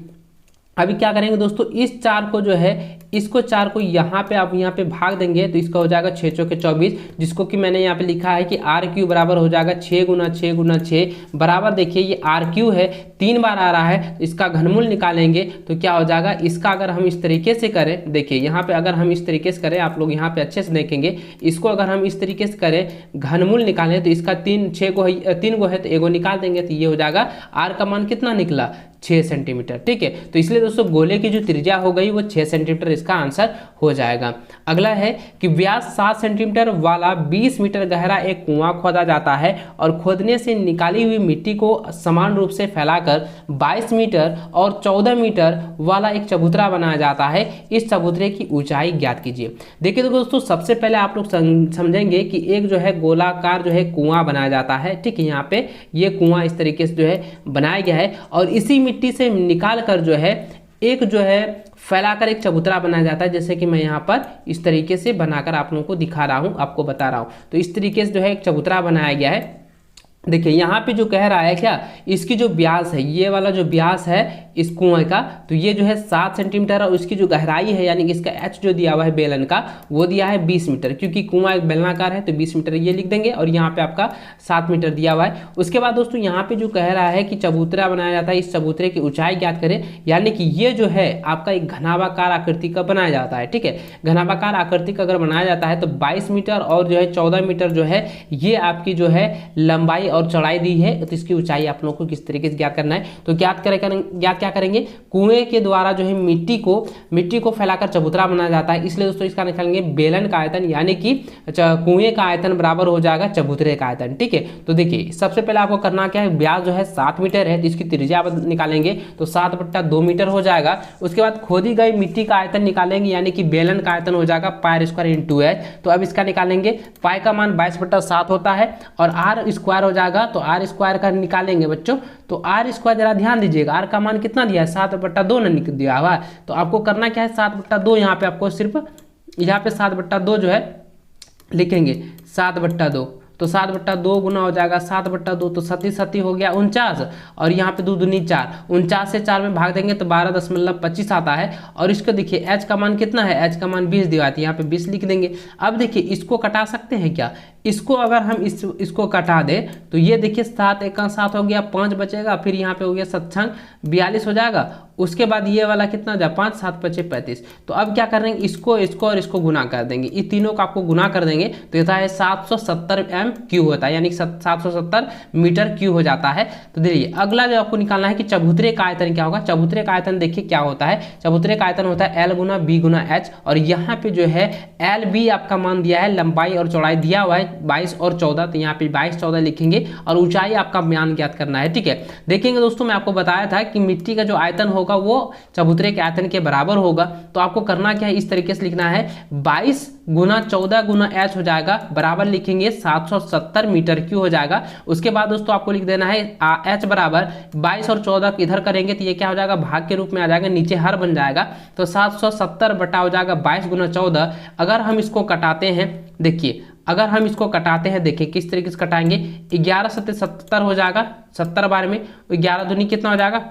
अभी क्या करेंगे दोस्तों, इस 4 को जो है, इसको 4 को यहाँ पे आप यहाँ पे भाग देंगे, तो इसका हो जाएगा 6 चौके 24, जिसको कि मैंने यहाँ पे लिखा है कि r³ बराबर हो जाएगा 6 गुना 6 गुना 6 बराबर, देखिए ये r³ है, 3 बार आ रहा है, इसका घनमूल निकालेंगे तो क्या हो जाएगा, इसका अगर हम इस तरीके से करें, देखिए यहाँ पे अगर हम इस तरीके से करें, आप लोग यहाँ पे अच्छे से देखेंगे, इसको अगर हम इस तरीके से करें, घनमूल निकालें, तो इसका 3 गो है तो एगो निकाल देंगे, तो ये हो जाएगा r का मान कितना निकला, 6 सेंटीमीटर, ठीक है। तो इसलिए दोस्तों गोले की जो त्रिज्या हो गई वो 6 सेंटीमीटर, इसका आंसर हो जाएगा। अगला है कि व्यास 7 सेंटीमीटर वाला 20 मीटर गहरा एक कुआं खोदा जाता है और खोदने से निकाली हुई मिट्टी को समान रूप से फैलाकर 22 मीटर और 14 मीटर वाला एक चबूतरा बनाया जाता है। इस चबूतरे की ऊंचाई ज्ञात कीजिए। देखिए तो दोस्तों सबसे पहले आप लोग समझेंगे कि एक जो है गोलाकार जो है कुआं बनाया जाता है, ठीक है। यहाँ पे ये कुआं इस तरीके से जो है बनाया गया है और इसी मिट्टी से निकाल कर जो है एक जो है फैलाकर एक चबूतरा बनाया जाता है, जैसे कि मैं यहाँ पर इस तरीके से बनाकर आप लोगों को दिखा रहा हूँ, आपको बता रहा हूँ। तो इस तरीके से जो है एक चबूतरा बनाया गया है। देखिए यहाँ पे जो कह रहा है क्या, इसकी जो व्यास है, ये वाला जो व्यास है इस कुएं का, तो ये जो है 7 सेंटीमीटर और इसकी जो गहराई है यानी कि इसका एच जो दिया हुआ है बेलन का वो दिया है 20 मीटर, क्योंकि कुआं एक बेलनाकार है तो 20 मीटर ये लिख देंगे और यहाँ पे आपका 7 मीटर दिया हुआ है। उसके बाद दोस्तों यहाँ पे जो कह रहा है कि चबूतरा बनाया जाता है, इस चबूतरे की ऊंचाई ज्ञात करें, यानी कि ये जो है आपका एक घनाभाकार आकृति का बनाया जाता है, ठीक है। घनाभाकार आकृति का अगर बनाया जाता है तो 22 मीटर और जो है 14 मीटर जो है ये आपकी जो है लंबाई और चौड़ाई दी है, तो इसकी ऊंचाई आप लोगों को किस तरीके से ज्ञात करना है। तो ज्ञात क्या करेंगे, कुएं के द्वारा जो है मिट्टी को फैलाकर चबूतरा बनाया जाता है, इसलिए दोस्तों इसका निकालेंगे बेलन का आयतन, यानी कि कुएं का आयतन बराबर हो जाएगा चबूतरे का आयतन, ठीक है। तो देखिए सबसे पहले आपको करना क्या है, व्यास जो है 7 मीटर है तो इसकी त्रिज्या निकालेंगे, तो 7/2 मीटर हो जाएगा। उसके बाद खोदी गई मिट्टी का आयतन निकालेंगे, यानी कि बेलन का आयतन हो जाएगा πr² × h। तो अब इसका निकालेंगे, पाई का मान 22/7 होता है और r² हो जाएगा, तो r² का निकालेंगे बच्चों, तो r² जरा ध्यान दीजिएगा, r का मान कितना दिया है 7/2 ने दिया हुआ है। तो आपको करना क्या है 7/2, यहाँ पे आपको सिर्फ यहाँ पे 7/2 जो है लिखेंगे 7/2, तो 7/2 गुना हो जाएगा 7/2, तो 7 हो गया 49 और यहाँ पे 2 दूनी 4, 49 से 4 में भाग देंगे तो 12.25 आता है। और इसको देखिए h का मान कितना है, h का मान 20 दिया है, यहाँ पे 20 लिख देंगे। अब देखिए इसको कटा सकते हैं क्या, इसको अगर हम इसको कटा दे तो ये देखिए 7 × 7 हो गया, 5 बचेगा, फिर यहाँ पे हो गया 7 × 42 हो जाएगा। उसके बाद ये वाला कितना हो जाए 5 7 × 5 = 35। तो अब क्या करेंगे, इसको और इसको गुना कर देंगे, इस तीनों को आपको गुना कर देंगे तो ये है 770 m³ होता है, यानी 770 मीटर³ हो जाता है। तो देखिए अगला जो आपको निकालना है कि चबूतरे का आयतन क्या होगा। चबूतरे का आयतन देखिए क्या होता है, चबूतरे का आयतन होता है L × B × H, और यहाँ पे जो है LB आपका मान दिया है, लंबाई और चौड़ाई दिया हुआ है 22 और 14, तो यहाँ पे 22 14 लिखेंगे और ऊंचाई आपका मान ज्ञात करना है, ठीक है। देखेंगे दोस्तों मैं आपको बताया था कि मिट्टी का जो आयतन होगा वो चबूतरे के आयतन के बराबर होगा। तो आपको करना क्या है, इस तरीके से लिखना है 22 × 14 × h हो जाएगा, बराबर लिखेंगे 770 मीटर³ हो जाएगा। उसके बाद दोस्तों आपको लिख देना है h बराबर 22 और 14 इधर करेंगे तो ये क्या हो जाएगा, भाग के रूप में आ जाएगा, नीचे हर बन जाएगा, तो 770 बटा हो जाएगा 22 × 14। अगर हम इसको कटाते हैं, देखिए अगर हम इसको कटाते हैं, देखिए किस तरीके से कटाएंगे, 11 × 7 = 70 हो जाएगा, 70 बार में 11 दूनी कितना हो जाएगा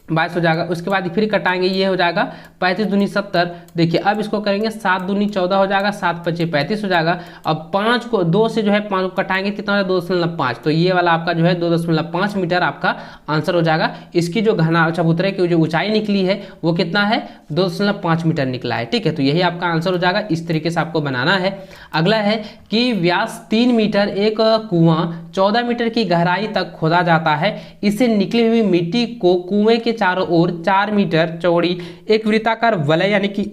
22 हो जाएगा। उसके बाद फिर कटाएंगे, ये हो जाएगा 35 दूनी 70। देखिए अब इसको करेंगे 7 दूनी 14 हो जाएगा, 7 पचे 35 हो जाएगा। अब 5 को 2 से जो है 5 को कटाएंगे, कितना हो जाएगा 2.5, तो ये वाला आपका जो है 2.5 मीटर आपका आंसर हो जाएगा। इसकी जो घना चबूतरे की जो ऊंचाई निकली है वो कितना है, 2.5 मीटर निकला है। ठीक है, तो यही आपका आंसर हो जाएगा। इस तरीके से आपको बनाना है। अगला है कि व्यास 3 मीटर एक कुआं 14 मीटर की गहराई तक खोदा जाता है। इससे निकली हुई मिट्टी को कुएं के चारों ओर 4 मीटर चौड़ी एक वृत्ताकार वलय यानी कि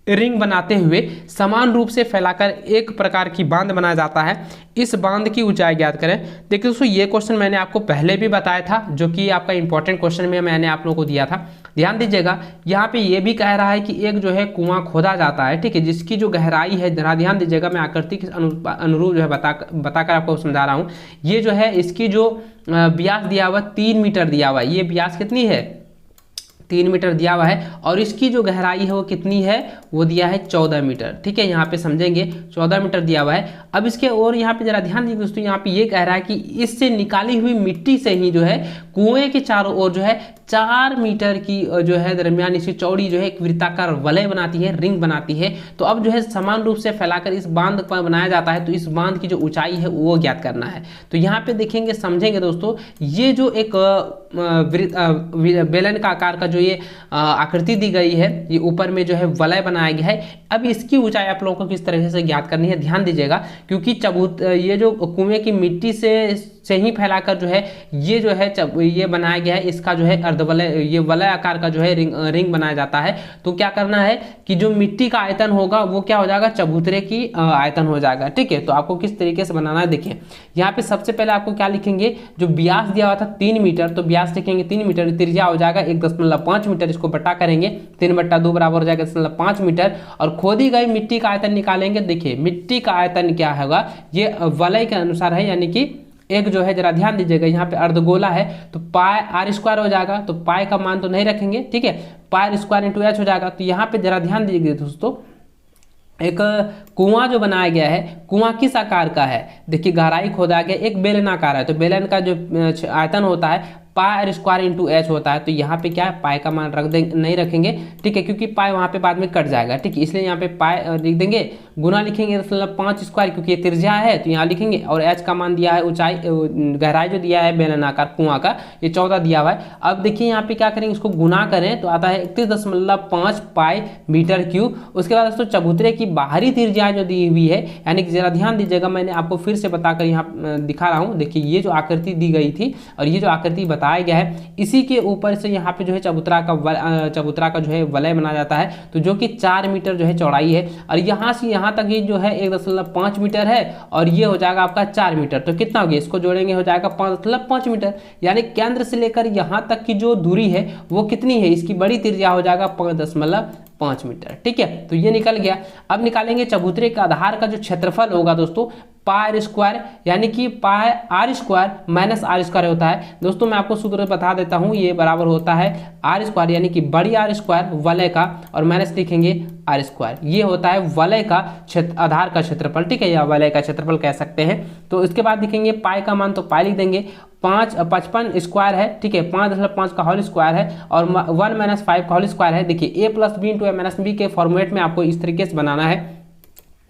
रिंग बनाते हुए समान रूप से फैलाकर एक प्रकार की बांध बनाया जाता है। इस बांध की ऊंचाई ज्ञात करें। देखिए दोस्तों, ये क्वेश्चन मैंने आपको पहले भी बताया था, जो कि आपका इंपॉर्टेंट क्वेश्चन में मैंने आप लोगों को दिया था। ध्यान दीजिएगा, यहाँ पे ये भी कह रहा है कि एक जो है कुआं खोदा जाता है, ठीक है, जिसकी जो गहराई है, जरा ध्यान दीजिएगा, मैं आकृति के अनुरूप जो है बताकर आपको समझा रहा हूँ। ये जो है इसकी जो व्यास दिया हुआ 3 मीटर दिया हुआ है, ये व्यास कितनी है 3 मीटर दिया हुआ है, और इसकी जो गहराई है वो कितनी है, वो दिया है 14 मीटर। ठीक है, यहाँ पे समझेंगे 14 मीटर दिया हुआ है। अब इसके और यहाँ पे जरा ध्यान दीजिए दोस्तों, यहाँ पे ये कह रहा है कि इससे निकाली हुई मिट्टी से ही जो है कुएं के चारों ओर जो है 4 मीटर की जो है दरमियान इसकी चौड़ी जो है एक वृत्ताकार वलय बनाती है, रिंग बनाती है। तो अब जो है समान रूप से फैलाकर इस बांध पर बनाया जाता है। तो इस बांध की जो ऊंचाई है वो ज्ञात करना है। तो यहाँ पे देखेंगे, समझेंगे दोस्तों, ये जो एक बेलन का आकार का जो ये आकृति दी गई है, ये ऊपर में जो है वलय बनाया गया है। अब इसकी ऊंचाई आप लोगों को किस तरह से ज्ञात करनी है, ध्यान दीजिएगा, क्योंकि ये जो कुएं की मिट्टी से ही फैलाकर जो है ये जो है ये बनाया गया है, इसका जो है अर्धवलय, ये वलय आकार का जो है रिंग बनाया जाता है। तो क्या करना है कि जो मिट्टी का आयतन होगा वो क्या हो जाएगा, चबूतरे की आयतन हो जाएगा। ठीक है, तो आपको किस तरीके से बनाना है, देखिए यहाँ पे सबसे पहले आपको क्या लिखेंगे, जो व्यास दिया हुआ था 3 मीटर, तो व्यास लिखेंगे 3 मीटर, त्रिज्या हो जाएगा 1.5 मीटर, इसको बटा करेंगे 3/2 बराबर हो जाएगा 1.5 मीटर। और खोदी गई मिट्टी का आयतन निकालेंगे। देखिए मिट्टी का आयतन क्या होगा, ये वलय के अनुसार है, यानी कि एक जो है, जरा ध्यान दीजिएगा, यहाँ पे अर्धगोला है तो पाई r² हो जाएगा, तो पाई का मान तो नहीं रखेंगे, ठीक है, पाई r² इंटू h हो जाएगा। तो यहाँ पे जरा ध्यान दीजिएगा दोस्तों, एक कुआं जो बनाया गया है, कुआं किस आकार का है, देखिए गहराई खोदा गया, एक बेलनाकार है, तो बेलन का जो आयतन होता है पाई r² इंटू h होता है। तो यहाँ पे क्या है, पाई का मान रख देंगे, नहीं रखेंगे, ठीक है, क्योंकि पाई वहाँ पे बाद में कट जाएगा, ठीक है, इसलिए यहाँ पे पाई लिख देंगे, गुना लिखेंगे 5² क्योंकि ये त्रिज्या है, तो यहाँ लिखेंगे, और h का मान दिया है, ऊंचाई गहराई जो दिया है बेलनाकार कुआं का, ये 14 दिया हुआ है। अब देखिए यहाँ पे क्या करेंगे, इसको गुना करें तो आता है 31.5 पाई मीटर क्यूब। उसके बाद दोस्तों चबूतरे की बाहरी त्रिज्या जो दी हुई है, यानी कि जरा ध्यान दीजिएगा, मैंने आपको फिर से बताकर यहाँ दिखा रहा हूँ। देखिए ये जो आकृति दी गई थी और ये जो आकृति बताया गया है, इसी के ऊपर से यहाँ पे जो है चबूतरा का जो है वलय बनाया जाता है, तो जो कि 4 मीटर जो है चौड़ाई है, और यहाँ से यहाँ तक ये जो है 1.5 मीटर है, और ये हो जाएगा आपका 4 मीटर। तो कितना हो गया, इसको जोड़ेंगे हो जाएगा 5.5 मीटर, यानी केंद्र से लेकर यहाँ तक की जो दूरी है वो कितनी है, इसकी बड़ी त्रिज्या हो जाएगा 5.5 मीटर। ठीक है, तो ये निकल गया। अब निकालेंगे चबूतरे के आधार का जो क्षेत्रफल होगा दोस्तों, पाई r², यानी कि पाई r² माइनस r² होता है। दोस्तों मैं आपको सूत्र बता देता हूँ, ये बराबर होता है r², यानी कि बड़ी r² वलय का, और माइनस लिखेंगे r², ये होता है वलय का आधार का क्षेत्रफल, ठीक है, या वलय का क्षेत्रफल कह सकते हैं। तो इसके बाद लिखेंगे पाई का मान, तो पाई लिख देंगे, 55² है, ठीक है, 5.5 का होल स्क्वायर है, और 1 - 5 का होल स्क्वायर है। देखिए a+b इंटू a-b के फॉर्मेट में आपको इस तरीके से बनाना है,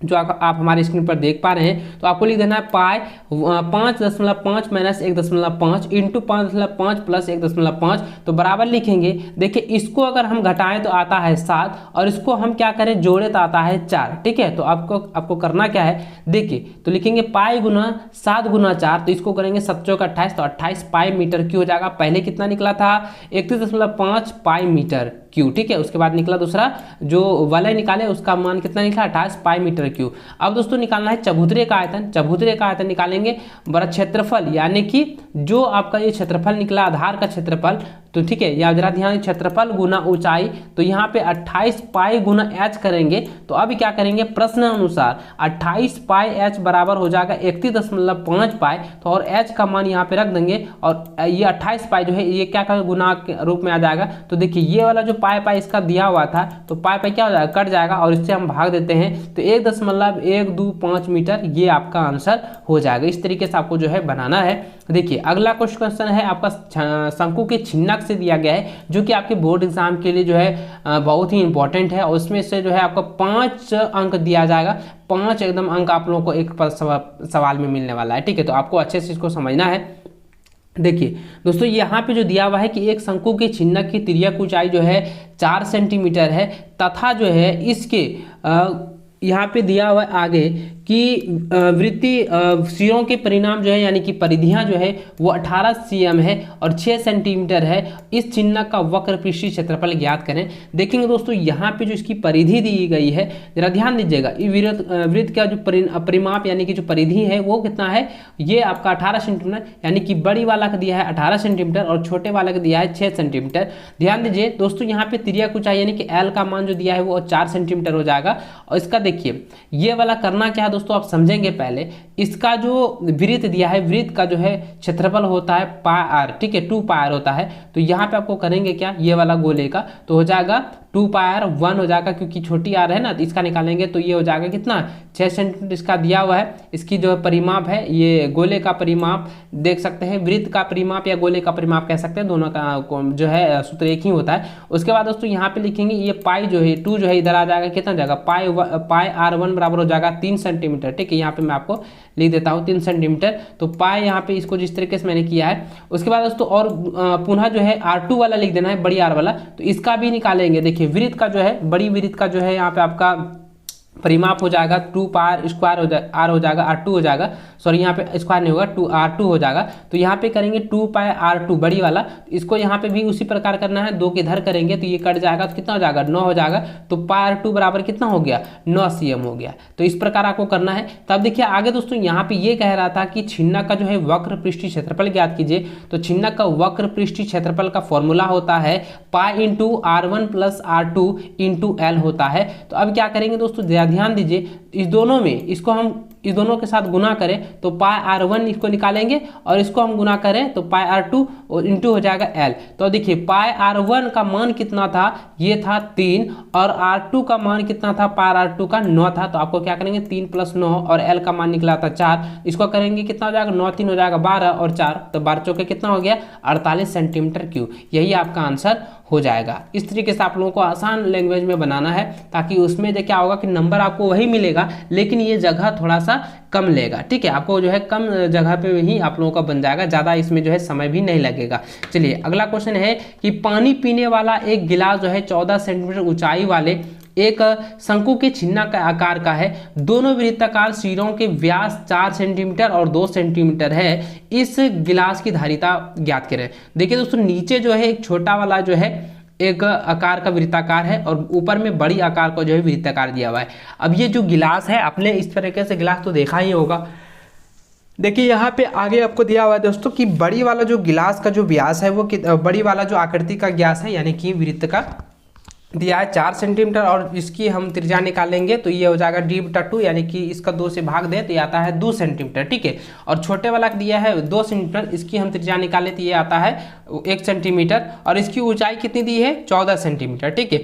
जो आप हमारे स्क्रीन पर देख पा रहे हैं। तो आपको लिख देना है पाई 5.5 माइनस 1.5 इंटू 5.5 प्लस 1.5, तो बराबर लिखेंगे। देखिए इसको अगर हम घटाएं तो आता है 7, और इसको हम क्या करें जोड़े तो आता है 4, ठीक है। तो आपको करना क्या है, देखिए तो लिखेंगे पाई गुना 7 गुना 4, तो इसको करेंगे 7 चौक 28, तो 28 पाई मीटर क्यू हो जाएगा। पहले कितना निकला था, 31.5 पाई मीटर क्यू, ठीक है। उसके बाद निकला दूसरा जो वलय निकाले उसका मान कितना निकला, 28 पाई मीटर क्यू। अब दोस्तों निकालना है चबूतरे का आयतन। चबूतरे का आयतन निकालेंगे, बड़ा क्षेत्रफल, यानी कि जो आपका ये क्षेत्रफल निकला आधार का क्षेत्रफल, तो ठीक है, या जरा ध्यान, क्षेत्रफल गुना ऊंचाई, तो यहाँ पे 28 पाई गुना h करेंगे। तो अब क्या करेंगे, प्रश्न अनुसार 28 पाई h बराबर हो जाएगा 31.5 पाई, तो और h का मान यहाँ पे रख देंगे, और ये 28 पाई जो है ये क्या कर गुना के रूप में आ जाएगा। तो देखिए ये वाला जो पाई इसका दिया हुआ था, तो पाई क्या हो जाएगा, कट जाएगा, और इससे हम भाग देते हैं, तो 1.125 मीटर ये आपका आंसर हो जाएगा। इस तरीके से आपको जो है बनाना है। देखिए अगला क्वेश्चन है आपका, शंकु के छिन्नक छिन्नक से दिया गया है, जो कि आपके बोर्ड एग्जाम के लिए जो है बहुत ही इंपॉर्टेंट है। और उसमें से जो है आपको 5 अंक दिया जाएगा, 5 एकदम अंक आप लोगों को एक सवाल में मिलने वाला है। ठीक है, तो आपको अच्छे से इसको समझना है। देखिए दोस्तों, यहाँ पे जो दिया हुआ है कि एक शंकु के छिन्नक की तिर्यक ऊंचाई जो है 4 सेंटीमीटर है, तथा जो है इसके यहाँ पे दिया हुआ है आगे कि वृत्ति सिरों के परिणाम जो है यानी कि परिधियाँ जो है वो 18 cm है और 6 सेंटीमीटर है। इस छिन्नक का वक्र पृष्ठीय क्षेत्रफल ज्ञात करें। देखेंगे दोस्तों, यहाँ पे जो इसकी परिधि दी गई है, जरा ध्यान दीजिएगा, वृत्त का जो परिमाप यानी कि जो परिधि है वो कितना है, ये आपका 18 सेंटीमीटर, यानी कि बड़ी वाला का दिया है 18 सेंटीमीटर और छोटे वाला का दिया है 6 सेंटीमीटर। ध्यान दीजिए दोस्तों, यहाँ पे तिर्यक ऊंचाई यानी कि एल का मान जो दिया है वो 4 सेंटीमीटर हो जाएगा। और इसका देखिए ये वाला करना क्या है दोस्तों, आप समझेंगे पहले। इसका जो वृत्त दिया है, वृत्त का जो है क्षेत्रफल होता है पाई आर, ठीक है, 2 पाई आर होता है। तो यहाँ पे आपको करेंगे क्या, ये वाला गोले का तो हो जाएगा 2 पाई आर 1 हो जाएगा, क्योंकि छोटी आर है ना, तो इसका निकालेंगे तो ये हो जाएगा कितना, 6 सेंटीमीटर इसका दिया हुआ है। इसकी जो परिमाप है, ये गोले का परिमाप देख सकते हैं, वृत्त का परिमाप या गोले का परिमाप कह सकते हैं, दोनों का जो है सूत्र एक ही होता है। उसके बाद दोस्तों यहाँ पे लिखेंगे ये पाई जो है 2 जो है इधर आ जाएगा, कितना जाएगा, पाई आर 1 बराबर हो जाएगा 3 सेंटीमीटर। ठीक है, यहाँ पे मैं आपको लिख देता हूँ 3 सेंटीमीटर। तो पाई यहाँ पे इसको जिस तरीके से मैंने किया है। उसके बाद दोस्तों और पुनः जो है R2 वाला लिख देना है, बड़ी आर वाला, तो इसका भी निकालेंगे। देखिए वृत्त का जो है, बड़ी वृत्त का जो है यहाँ पे आपका परिमाप हो जाएगा 2 पाई स्क्वायर आर हो जाएगा, R2 हो जाएगा, सॉरी यहाँ पे स्क्वायर नहीं होगा, 2R2 हो जाएगा। तो यहाँ पे करेंगे 2 पाई R2 बड़ी वाला, इसको यहाँ पे भी उसी प्रकार करना है, 2 के इधर करेंगे तो ये कट जाएगा, तो कितना हो जाएगा, 9 हो जाएगा। तो पाई R2 बराबर कितना हो गया, 9 cm हो गया। तो इस प्रकार आपको करना है। तब देखिए आगे दोस्तों, यहाँ पे ये कह रहा था कि छिन्नक का जो है वक्र पृष्ठीय क्षेत्रफल ज्ञात कीजिए। तो छिन्नक का वक्र पृष्ठीय क्षेत्रफल का फॉर्मूला होता है pi into R1 plus R2 into L होता है। तो अब क्या करेंगे दोस्तों, ध्यान दीजिए, इस दोनों में इसको हम इस दोनों के साथ गुना करें तो पाई R1 इसको निकालेंगे और इसको हम गुना करें तो पाई R2 और इंटू हो जाएगा L। तो देखिए पाई R1 का मान कितना था, ये था 3, और R2 का मान कितना था, पाई R2 का 9 था। तो आपको क्या करेंगे, 3 + 9 और L का मान निकला था 4, इसको करेंगे कितना हो जाएगा, 9 3 हो जाएगा 12 और 4, तो 12 चौके कितना हो गया, 48 सेंटीमीटर क्यूब। यही आपका आंसर हो जाएगा। इस तरीके से आप लोगों को आसान लैंग्वेज में बनाना है, ताकि उसमें क्या होगा कि नंबर आपको वही मिलेगा, लेकिन ये जगह थोड़ा सा कम लेगा। ठीक है, आपको जो है कम जगह पे ही आप लोगों का बन जाएगा, ज़्यादा इसमें जो है समय भी नहीं लगेगा। चलिए अगला क्वेश्चन है कि पानी पीने वाला एक गिलास जो है 14 सेंटीमीटर ऊंचाई वाले एक शंकु के छिन्नक का आकार का है। दोनों वृत्ताकार सिरों के व्यास 4 सेंटीमीटर और 2 सेंटीमीटर है। इस गिलास की धारिता ज्ञात करें। देखिए दोस्तों, नीचे जो है एक छोटा वाला जो है एक आकार का वृत्ताकार है और ऊपर में बड़ी आकार का जो है वृत्ताकार दिया हुआ है। अब ये जो गिलास है, आपने इस तरीके से गिलास तो देखा ही होगा। देखिए यहाँ पे आगे आपको दिया हुआ है दोस्तों कि बड़ी वाला जो गिलास का जो व्यास है वो बड़ी वाला जो आकृति का व्यास है यानी कि वृत्त का दिया है 4 सेंटीमीटर, और इसकी हम त्रिज्या निकालेंगे तो ये हो जाएगा d/2, यानी कि इसका 2 से भाग दें तो ये आता है 2 सेंटीमीटर। ठीक है, और छोटे वाला दिया है 2 सेंटीमीटर, इसकी हम त्रिज्या निकालें तो ये आता है 1 सेंटीमीटर, और इसकी ऊंचाई कितनी दी है, 14 सेंटीमीटर। ठीक है,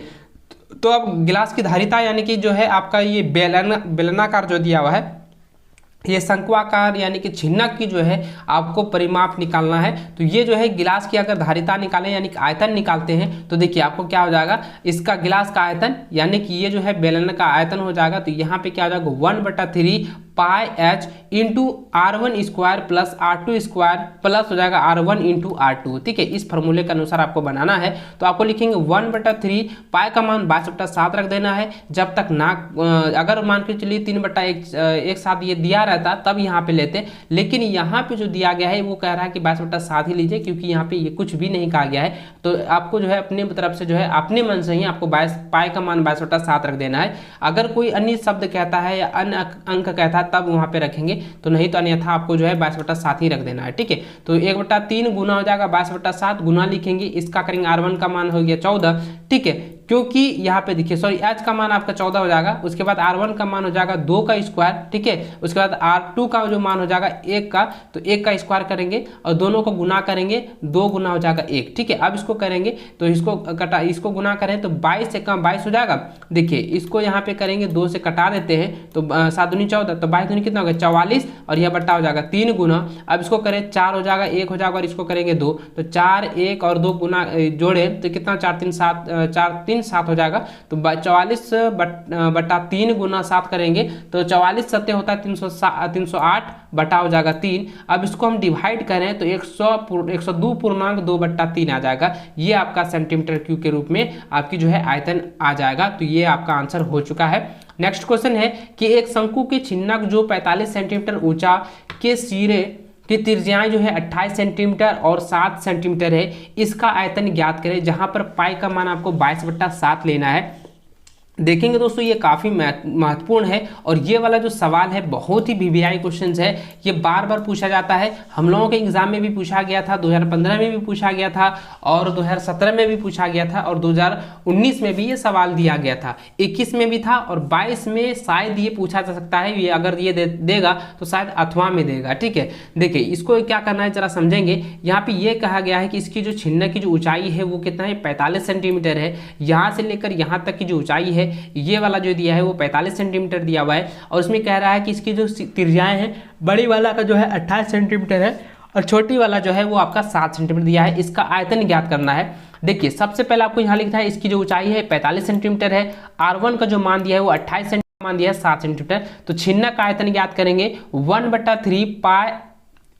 तो अब गिलास की धारिता यानी कि जो है आपका ये बेलनाकार जो दिया हुआ है, ये शंक्वाकार यानी कि छिन्नक की जो है आपको परिमाप निकालना है। तो ये जो है गिलास की अगर धारिता निकालें यानी कि आयतन निकालते हैं तो देखिए आपको क्या हो जाएगा, इसका गिलास का आयतन यानी कि ये जो है बेलन का आयतन हो जाएगा। तो यहाँ पे क्या हो जाएगा, 1/3 पाई h into R1 square plus R2 square plus हो जाएगा R1 इंटू R2। ठीक है, इस फॉर्मूले के अनुसार आपको बनाना है। तो आपको लिखेंगे 1/3, पाई का मान 22/7 रख देना है। जब तक ना अगर मान के चलिए 3/1 एक साथ ये दिया रहता तब यहाँ पे लेते, लेकिन यहाँ पे जो दिया गया है वो कह रहा है कि 22/7 ही लीजिए, क्योंकि यहाँ पे ये कुछ भी नहीं कहा गया है। तो आपको जो है अपने तरफ से जो है अपने मन से ही आपको पाई का मान 22/7 रख देना है। अगर कोई अन्य शब्द कहता है या अन्य अंक कहता है तब वहां पे रखेंगे, तो नहीं तो अन्यथा आपको जो है 22/7 ही रख देना है। ठीक है, तो 1/3 गुना हो जाएगा 22/7, गुना लिखेंगे, इसका करेंगे R1 का मान हो गया 14। ठीक है, क्योंकि यहाँ पे देखिए सॉरी h का मान आपका 14 हो जाएगा, उसके बाद r1 का मान हो जाएगा 2 का स्क्वायर, ठीक है, उसके बाद r2 का जो मान हो जाएगा 1 का, तो 1 का स्क्वायर करेंगे और दोनों को गुना करेंगे, 2 गुना हो जाएगा 1, ठीक है। अब इसको करेंगे तो इसको गुना करें तो 22 से कम 22 हो जाएगा। देखिए इसको यहाँ पे करेंगे, 2 से कटा देते हैं तो 7 दूनी 14, तो 22 दूनी कितना हो गया 44, और यह बट्टा हो जाएगा 3 गुना। अब इसको करें 4 हो जाएगा, 1 हो जाएगा और इसको करेंगे 2, तो 4 1 और 2 गुना जोड़े तो कितना 4 3 7 हो जाएगा। तो 44 बट्टा 3 गुना 7 करेंगे तो 44 सत्य होता है 308 बटा हो जाएगा 3। अब इसको हम डिवाइड करें तो 102.2/3 आ जाएगा। ये आपका सेंटीमीटर क्यूब के रूप में आपकी जो है आयतन आ जाएगा। तो ये आपका आंसर हो चुका है। नेक्स्ट क्वेश्चन है कि एक शंकु के छिन्नक जो 45 सेंटीमीटर ऊंचा के सिरे की त्रिज्याएं जो है 28 सेंटीमीटर और 7 सेंटीमीटर है, इसका आयतन ज्ञात करें। जहां पर पाई का मान आपको 22/7 लेना है। देखेंगे दोस्तों ये काफ़ी महत्वपूर्ण है और ये वाला जो सवाल है बहुत ही वीवीआई क्वेश्चंस है। ये बार बार पूछा जाता है, हम लोगों के एग्जाम में भी पूछा गया था, 2015 में भी पूछा गया था और 2017 में भी पूछा गया था और 2019 में भी ये सवाल दिया गया था, 21 में भी था और 22 में शायद ये पूछा जा सकता है। ये अगर ये देगा तो शायद अथवा में देगा, ठीक है। देखिए इसको क्या करना है जरा समझेंगे। यहाँ पे ये कहा गया है कि इसकी जो छिन्नक की जो ऊंचाई है वो कितना है 45 सेंटीमीटर है। यहाँ से लेकर यहाँ तक की जो ऊंचाई है ये वाला जो दिया है वो 45 सेंटीमीटर दिया हुआ है और उसमें कह रहा है कि इसकी जो त्रिज्याएं हैं, बड़ी वाला का जो है 28 सेंटीमीटर है और छोटी वाला जो है वो आपका 7 सेंटीमीटर दिया है। इसका आयतन ज्ञात करना है। देखिए सबसे पहले आपको यहाँ लिखना है इसकी जो ऊंचाई है 45 सेंटीमीटर है, r1 का जो मान दिया है वो 28 सेंटीमीटर मान दिया है 7 सेंटीमीटर। तो छिन्नक का आयतन ज्ञात करेंगे 1/3 पाई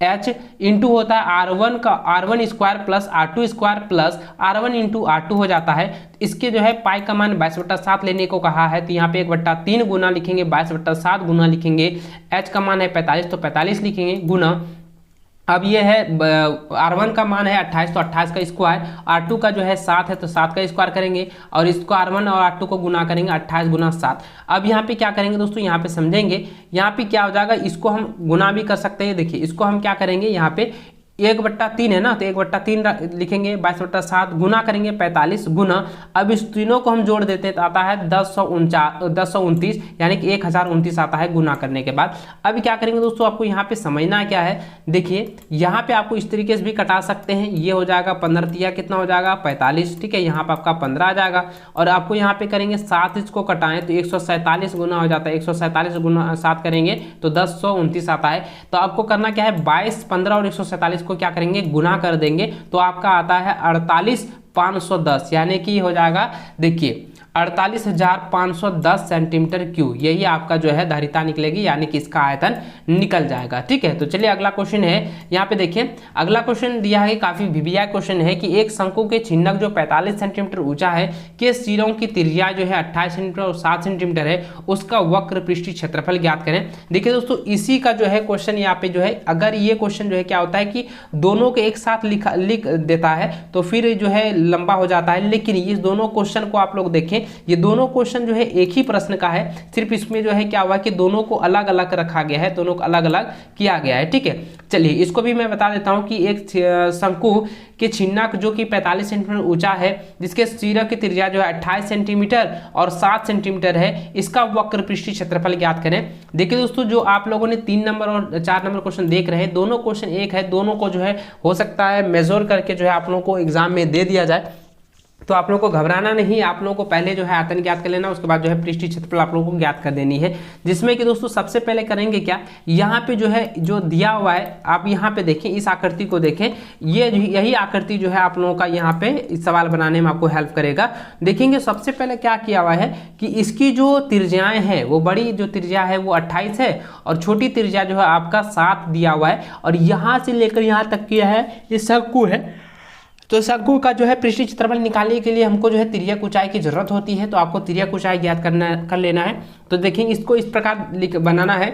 h इंटू होता है r1 का r1 square plus r2 square plus r1 into r2 हो जाता है। इसके जो है पाई का मान 22/7 लेने को कहा है, तो यहाँ पे 1/3 गुना लिखेंगे, 22/7 गुना लिखेंगे। h का मान है 45 तो 45 लिखेंगे गुना। अब ये है r1 का मान है 28 तो 28 का स्क्वायर, r2 का जो है 7 है तो 7 का स्क्वायर करेंगे और इसको r1 और r2 को गुना करेंगे 28 गुना 7। अब यहाँ पे क्या करेंगे दोस्तों, यहाँ पे समझेंगे। यहाँ पे क्या हो जाएगा, इसको हम गुना भी कर सकते हैं। देखिए इसको हम क्या करेंगे, यहाँ पे 1/3 है ना, तो 1/3 लिखेंगे, 22/7 गुना करेंगे 45 गुना। अब इस तीनों को हम जोड़ देते हैं तो आता है 1029 यानी कि 1029 आता है गुना करने के बाद। अभी क्या करेंगे दोस्तों, आपको यहाँ पे समझना क्या है। देखिए यहाँ पे आपको इस तरीके से भी कटा सकते हैं। ये हो जाएगा 15 कितना हो जाएगा 45, ठीक है, यहाँ पे आपका 15 आ जाएगा। और आपको यहाँ पे करेंगे 7 इसको कटाएं तो 147 गुना हो जाता है, 147 गुना 7 करेंगे तो 1029 आता है। तो आपको करना क्या है, 22, 15 और 147 को क्या करेंगे गुना कर देंगे तो आपका आता है 48,510 यानी कि हो जाएगा देखिए 48,510 सेंटीमीटर क्यूब। यही आपका जो है धारिता निकलेगी यानी कि इसका आयतन निकल जाएगा, ठीक है। तो चलिए अगला क्वेश्चन है, यहाँ पे देखिए अगला क्वेश्चन दिया है, काफी वीवीआई क्वेश्चन है कि एक शंकु के छिन्नक जो 45 सेंटीमीटर ऊंचा है के सिरों की त्रिज्या जो है 28 सेंटीमीटर और 7 सेंटीमीटर है, उसका वक्र पृष्ठीय क्षेत्रफल ज्ञात करें। देखिए दोस्तों इसी का जो है क्वेश्चन यहाँ पे जो है, अगर ये क्वेश्चन जो है क्या होता है कि दोनों के एक साथ लिख देता है तो फिर जो है लंबा हो जाता है, लेकिन इस दोनों क्वेश्चन को आप लोग देखें, ये दोनों क्वेश्चन जो है एक ही प्रश्न का है, सिर्फ इसमें जो है क्या हुआ कि दोनों को अलग अलग रखा गया है, दोनों को अलग अलग किया गया है, ठीक है। चलिए इसको भी मैं बता देता हूं कि एक शंकु के छिन्नक जो कि 45 सेंटीमीटर ऊंचा है, जिसके सिरा की त्रिज्या जो है 28 सेंटीमीटर और 7 सेंटीमीटर है, इसका वक्र पृष्ठीय क्षेत्रफल ज्ञात करें। देखिए दोस्तों जो आप लोगों ने 3 नंबर और 4 नंबर क्वेश्चन देख रहे हैं, दोनों क्वेश्चन एक है, दोनों को जो है हो सकता है मेजर करके जो है आप लोगों को एग्जाम में दे दिया जाए। तो आप लोगों को घबराना नहीं, आप लोगों को पहले जो है आयतन ज्ञात कर लेना, उसके बाद जो है पृष्ठीय क्षेत्रफल आप लोगों को ज्ञात कर देनी है। जिसमें कि दोस्तों सबसे पहले करेंगे क्या, यहाँ पे जो है जो दिया हुआ है, आप यहाँ पे देखें, इस आकृति को देखें, ये यही आकृति जो है आप लोगों का यहाँ पे इस सवाल बनाने में आपको हेल्प करेगा। देखेंगे सबसे पहले क्या किया हुआ है कि इसकी जो त्रिज्याएं हैं, वो बड़ी जो त्रिज्या है वो 28 है और छोटी त्रिज्या जो है आपका 7 दिया हुआ है, और यहाँ से लेकर यहाँ तक किया है, ये शंकु है। तो शंकु का जो है पृष्ठीय क्षेत्रफल निकालने के लिए हमको जो है तिर्यक ऊंचाई की जरूरत होती है, तो आपको तिर्यक ऊंचाई ज्ञात कर लेना है। तो देखेंगे इसको इस प्रकार बनाना है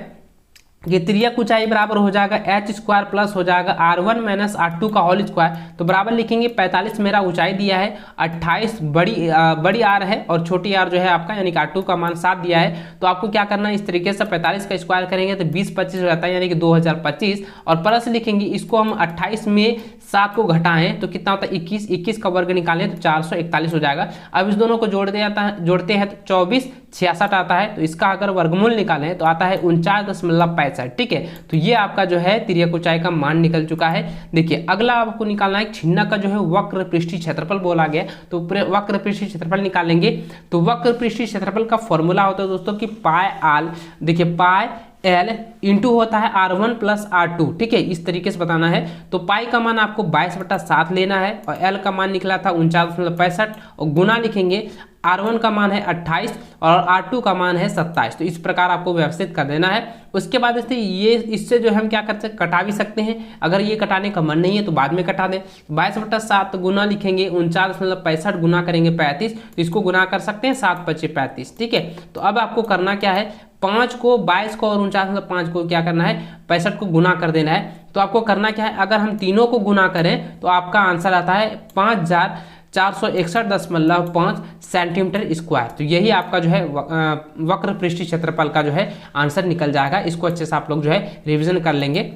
कि तिर्यक ऊंचाई बराबर हो जाएगा एच स्क्वायर प्लस हो जाएगा R1 माइनस R2 का होल स्क्वायर। तो बराबर लिखेंगे 45 मेरा ऊंचाई दिया है, 28 बड़ी आर है और छोटी आर जो है आपका यानी कि R2 का मान 7 दिया है। तो आपको क्या करना है, इस तरीके से 45 का स्क्वायर करेंगे तो 20-25 हो जाता है यानी कि 2025 और प्लस लिखेंगे, इसको हम 28 में 7 को घटाएं तो कितना होता है 21 का वर्ग निकालें तो 441 हो जाएगा। अब इस दोनों को जोड़ते हैं तो 2466 आता है। तो इसका अगर वर्गमूल निकालें तो आता है 49.65। ठीक है, तो ये आपका जो है तिर्यक ऊंचाई का मान निकल चुका है। देखिए अगला आपको निकालना है छिन्नक का जो है वक्र पृष्ठीय क्षेत्रफल बोला गया। तो वक्र पृष्ठीय क्षेत्रफल निकालेंगे तो वक्र पृष्ठीय क्षेत्रफल का फॉर्मूला होता है दोस्तों कि पाई आल, देखिए पाई L इंटू होता है R1 प्लस R2। ठीक है, इस तरीके से बताना है। तो पाई का मान आपको 22/7 लेना है और L का मान निकला था 49.65 और गुना लिखेंगे, R1 का मान है 28 और R2 का मान है 27। तो इस प्रकार आपको व्यवस्थित कर देना है। उसके बाद ये इससे जो हम क्या कर सकते, कटा भी सकते हैं। अगर ये कटाने का मन नहीं है तो बाद में कटा दें। 22/7 गुना लिखेंगे 49.65 गुना करेंगे 35, तो इसको गुना कर सकते हैं 7×5=35। ठीक है, तो अब आपको करना क्या है, 5 को 22 को और 49.5 को क्या करना है 65 को गुना कर देना है। तो आपको करना क्या है, अगर हम तीनों को गुना करें तो आपका आंसर आता है 5461.5 सेंटीमीटर स्क्वायर। तो यही आपका जो है वक्र पृष्ठीय क्षेत्रफल का जो है आंसर निकल जाएगा। इसको अच्छे से आप लोग जो है रिवीजन कर लेंगे।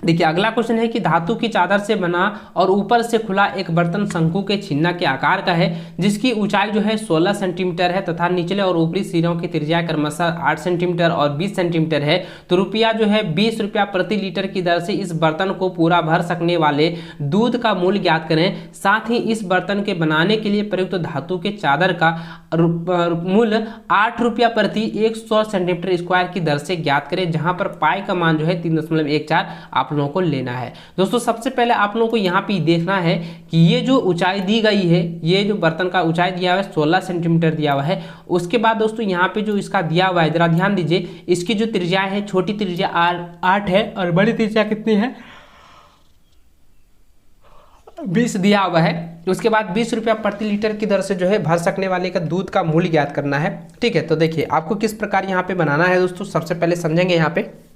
देखिए अगला क्वेश्चन है कि धातु की चादर से बना और ऊपर से खुला एक बर्तन शंकु के छिन्नक के आकार का है, जिसकी ऊंचाई जो है 16 सेंटीमीटर है तथा निचले और ऊपरी सिरों की त्रिज्या क्रमशः 8 सेंटीमीटर और 20 सेंटीमीटर है। तो रुपया जो है 20 रुपया प्रति लीटर की दर से इस बर्तन को पूरा भर सकने वाले दूध का मूल्य ज्ञात करें। साथ ही इस बर्तन के बनाने के लिए प्रयुक्त धातु के चादर का मूल्य 8 रुपया प्रति 100 सेंटीमीटर स्क्वायर की दर से ज्ञात करें, जहां पर पाई का मान जो है 3.14 आप लोगों को लेना है। दोस्तों सबसे पहले आप लोगों को यहाँ पे देखना है कि ये जो ऊंचाई दी गई है, ये जो बर्तन का ऊंचाई दिया हुआ है 16 सेंटीमीटर दिया हुआ है। उसके बाद दोस्तों यहाँ पे जो इसका दिया हुआ है जरा ध्यान दीजिए, इसकी जो त्रिज्या है, छोटी त्रिज्या 8 है और बड़ी त्रिज्या कितनी है 20 दिया हुआ है। उसके बाद 20 रुपया प्रति लीटर की दर से जो है भर सकने वाले का दूध का मूल्य ज्ञात करना है। ठीक है, तो देखिए आपको किस प्रकार यहाँ पे बनाना है दोस्तों, सबसे पहले समझेंगे यहाँ पे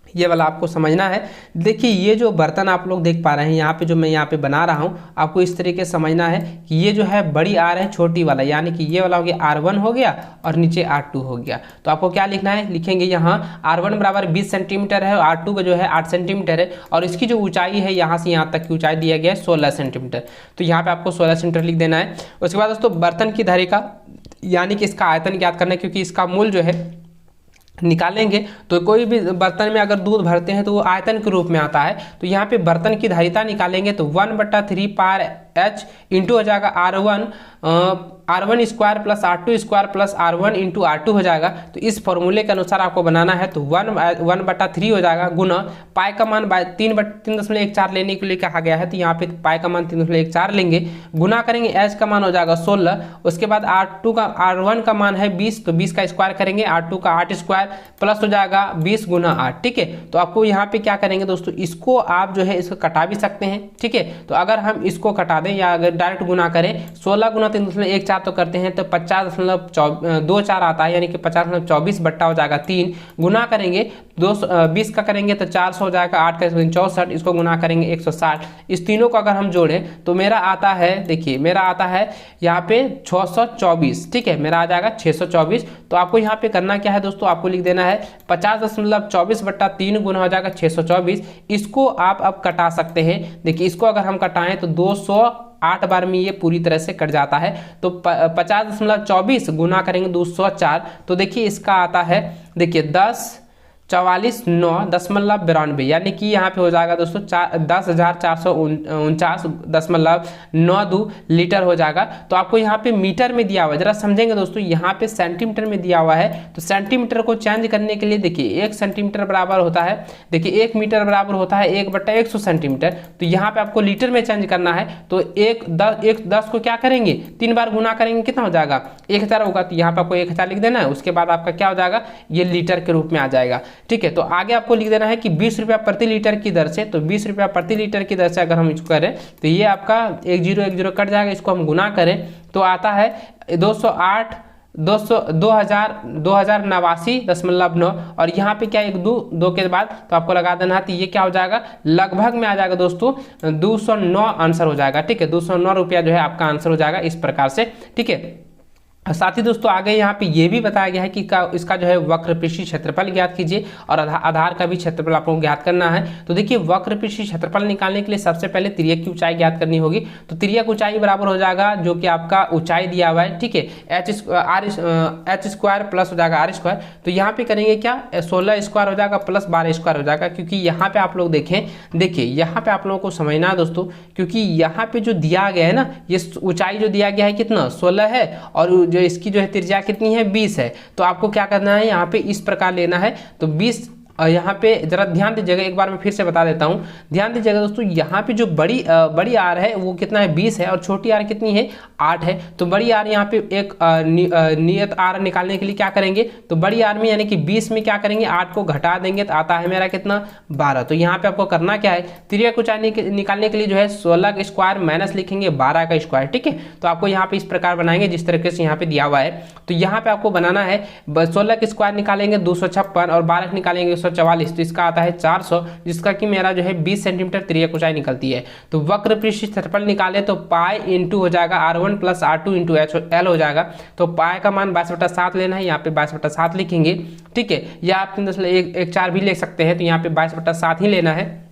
ये वाला आपको समझना है। देखिए ये जो बर्तन आप लोग देख पा रहे हैं यहाँ पे, जो मैं यहाँ पे बना रहा हूँ, आपको इस तरीके से समझना है कि ये जो है बड़ी आर है छोटी वाला, यानी कि ये वाला हो गया R1 हो गया और नीचे R2 हो गया। तो आपको क्या लिखना है, लिखेंगे यहाँ R1 बराबर 20 सेंटीमीटर है और R2 का जो है 8 सेंटीमीटर है और इसकी जो ऊंचाई है यहाँ से यहाँ तक की ऊंचाई दिया गया है 16 सेंटीमीटर। तो यहाँ पे आपको 16 सेंटीमीटर लिख देना है। उसके बाद दोस्तों बर्तन की धरी का यानी कि इसका आयतन ज्ञात करना है, क्योंकि इसका मूल्य जो है निकालेंगे तो कोई भी बर्तन में अगर दूध भरते हैं तो वो आयतन के रूप में आता है। तो यहाँ पे बर्तन की धारिता निकालेंगे तो 1/3 पार H इंटू हो जाएगा R1 square plus R2 square plus R1 into R2 हो जाएगा। तो इस फॉर्मूले के अनुसार आपको बनाना है। तो 1/3 हो जाएगा गुना पाई का मान 3.14 लेने के लिए कहा गया है, तो यहाँ पे पाई का मान 3.14 लेंगे, गुना करेंगे H का मान हो जाएगा 16। उसके बाद R1 का मान है 20, तो 20 का स्क्वायर करेंगे, R2 का 8 स्क्वायर प्लस हो जाएगा 20 गुना 8। ठीक है, तो आपको यहाँ पे क्या करेंगे दोस्तों, इसको आप जो है इसको कटा भी सकते हैं। ठीक है, तो अगर हम इसको कटा दें या अगर डायरेक्ट गुना करें 16 गुना 3.14 तो करते हैं तो 50.24 आता है, यानी कि 50.24 बट्टा हो जाएगा 3, गुना करेंगे 20 का करेंगे तो 400 हो जाएगा, 8 का 64, इसको गुना करेंगे 160। इस तीनों को अगर हम जोड़ें तो मेरा आता है, देखिए मेरा आता है यहाँ पे 624। ठीक है, मेरा आ जाएगा 624। तो आपको यहाँ पे करना क्या है दोस्तों, आपको लिख देना है 50.24 बट्टा 3 गुना हो जाएगा 624। इसको आप अब कटा सकते हैं। देखिए इसको अगर हम कटाएं तो 208 बार में ये पूरी तरह से कट जाता है। तो 50.24 गुना करेंगे 204, तो देखिए इसका आता है, देखिए 1044.992, यानी कि यहाँ पे हो जाएगा दोस्तों 10,449.92 लीटर हो जाएगा। तो आपको यहाँ पे मीटर में दिया हुआ है, जरा समझेंगे दोस्तों, यहाँ पे सेंटीमीटर में दिया हुआ है। तो सेंटीमीटर को चेंज करने के लिए देखिए 1 सेंटीमीटर बराबर होता है, देखिए 1 मीटर बराबर होता है 1/100 सेंटीमीटर। तो यहाँ पे आपको लीटर में चेंज करना है। तो 10 को क्या करेंगे 3 बार गुना करेंगे, कितना हो जाएगा 1000 होगा। तो यहाँ पे आपको 1000 लिख देना है। उसके बाद आपका क्या हो जाएगा, ये लीटर के रूप में आ जाएगा। ठीक है, तो आगे आपको लिख देना है कि 20 रुपया प्रति लीटर की दर से, तो 20 रुपया प्रति लीटर की दर से अगर हम इसको करें तो ये आपका 1010 कट जाएगा, इसको हम गुना करें तो आता है 208 2089 और यहाँ पे क्या एक दो के बाद तो आपको लगा देना है, तो ये क्या हो जाएगा, लगभग में आ जाएगा दोस्तों 209 आंसर हो जाएगा। ठीक है, 209 रुपया जो है आपका आंसर हो जाएगा इस प्रकार से। ठीक है, साथ ही दोस्तों आगे यहाँ पे ये भी बताया गया है कि इसका जो है वक्र पृष्ठीय क्षेत्रफल ज्ञात कीजिए और आधार का भी क्षेत्रफल आपको ज्ञात करना है। तो देखिए वक्र पृष्ठीय क्षेत्रफल निकालने के लिए सबसे पहले त्रियक की ऊंचाई ज्ञात करनी होगी। तो त्रियक ऊंचाई बराबर हो जाएगा जो कि आपका ऊंचाई दिया हुआ है, ठीक है, एच स्क्वायर प्लस हो जाएगा आर स्क्वायर। तो यहाँ पे करेंगे क्या, 16 स्क्वायर हो जाएगा प्लस 12 स्क्वायर हो जाएगा, क्योंकि यहाँ पे आप लोग देखें, देखिए यहाँ पे आप लोगों को समझना है दोस्तों, क्योंकि यहाँ पे जो दिया गया है ना, ये ऊंचाई जो दिया गया है कितना 16 है और जो इसकी जो है त्रिज्या कितनी है 20 है। तो आपको क्या करना है, यहाँ पे इस प्रकार लेना है। तो 20 यहाँ पे जरा ध्यान दीजिएगा, एक बार मैं फिर से बता देता हूँ, ध्यान दीजिएगा दोस्तों। यहाँ पे जो बड़ी आर है वो कितना है 20 है और छोटी आर कितनी है 8 है। तो बड़ी आर यहाँ पे एक नियत आर निकालने के लिए क्या करेंगे, तो बड़ी आर में यानी कि 20 में क्या करेंगे 8 को घटा देंगे तो आता है मेरा कितना 12। तो यहाँ पे आपको करना क्या है, त्रियक ऊंचाई निकालने के लिए जो है 16 का स्क्वायर माइनस लिखेंगे 12 का स्क्वायर। ठीक है, तो आपको यहाँ पे इस प्रकार बनाएंगे जिस तरीके से यहाँ पे दिया हुआ है। तो यहाँ पे आपको बनाना है 16 का स्क्वायर निकालेंगे 256 और 12 निकालेंगे 144, तो इसका आता है 400, जिसका कि मेरा जो है 20 सेंटीमीटर त्रियक ऊंचाई निकलती है। तो वक्र पृष्ठीय क्षेत्रफल निकाले तो पाई इंटू हो जाएगा R1 plus R2 into L हो जाएगा। तो पाई का मान 22/7 लेना है, यहाँ पे 22/7 लिखेंगे। ठीक है, या आप 1/4 भी ले सकते हैं, तो यहाँ पे 22/7 ही लेना है।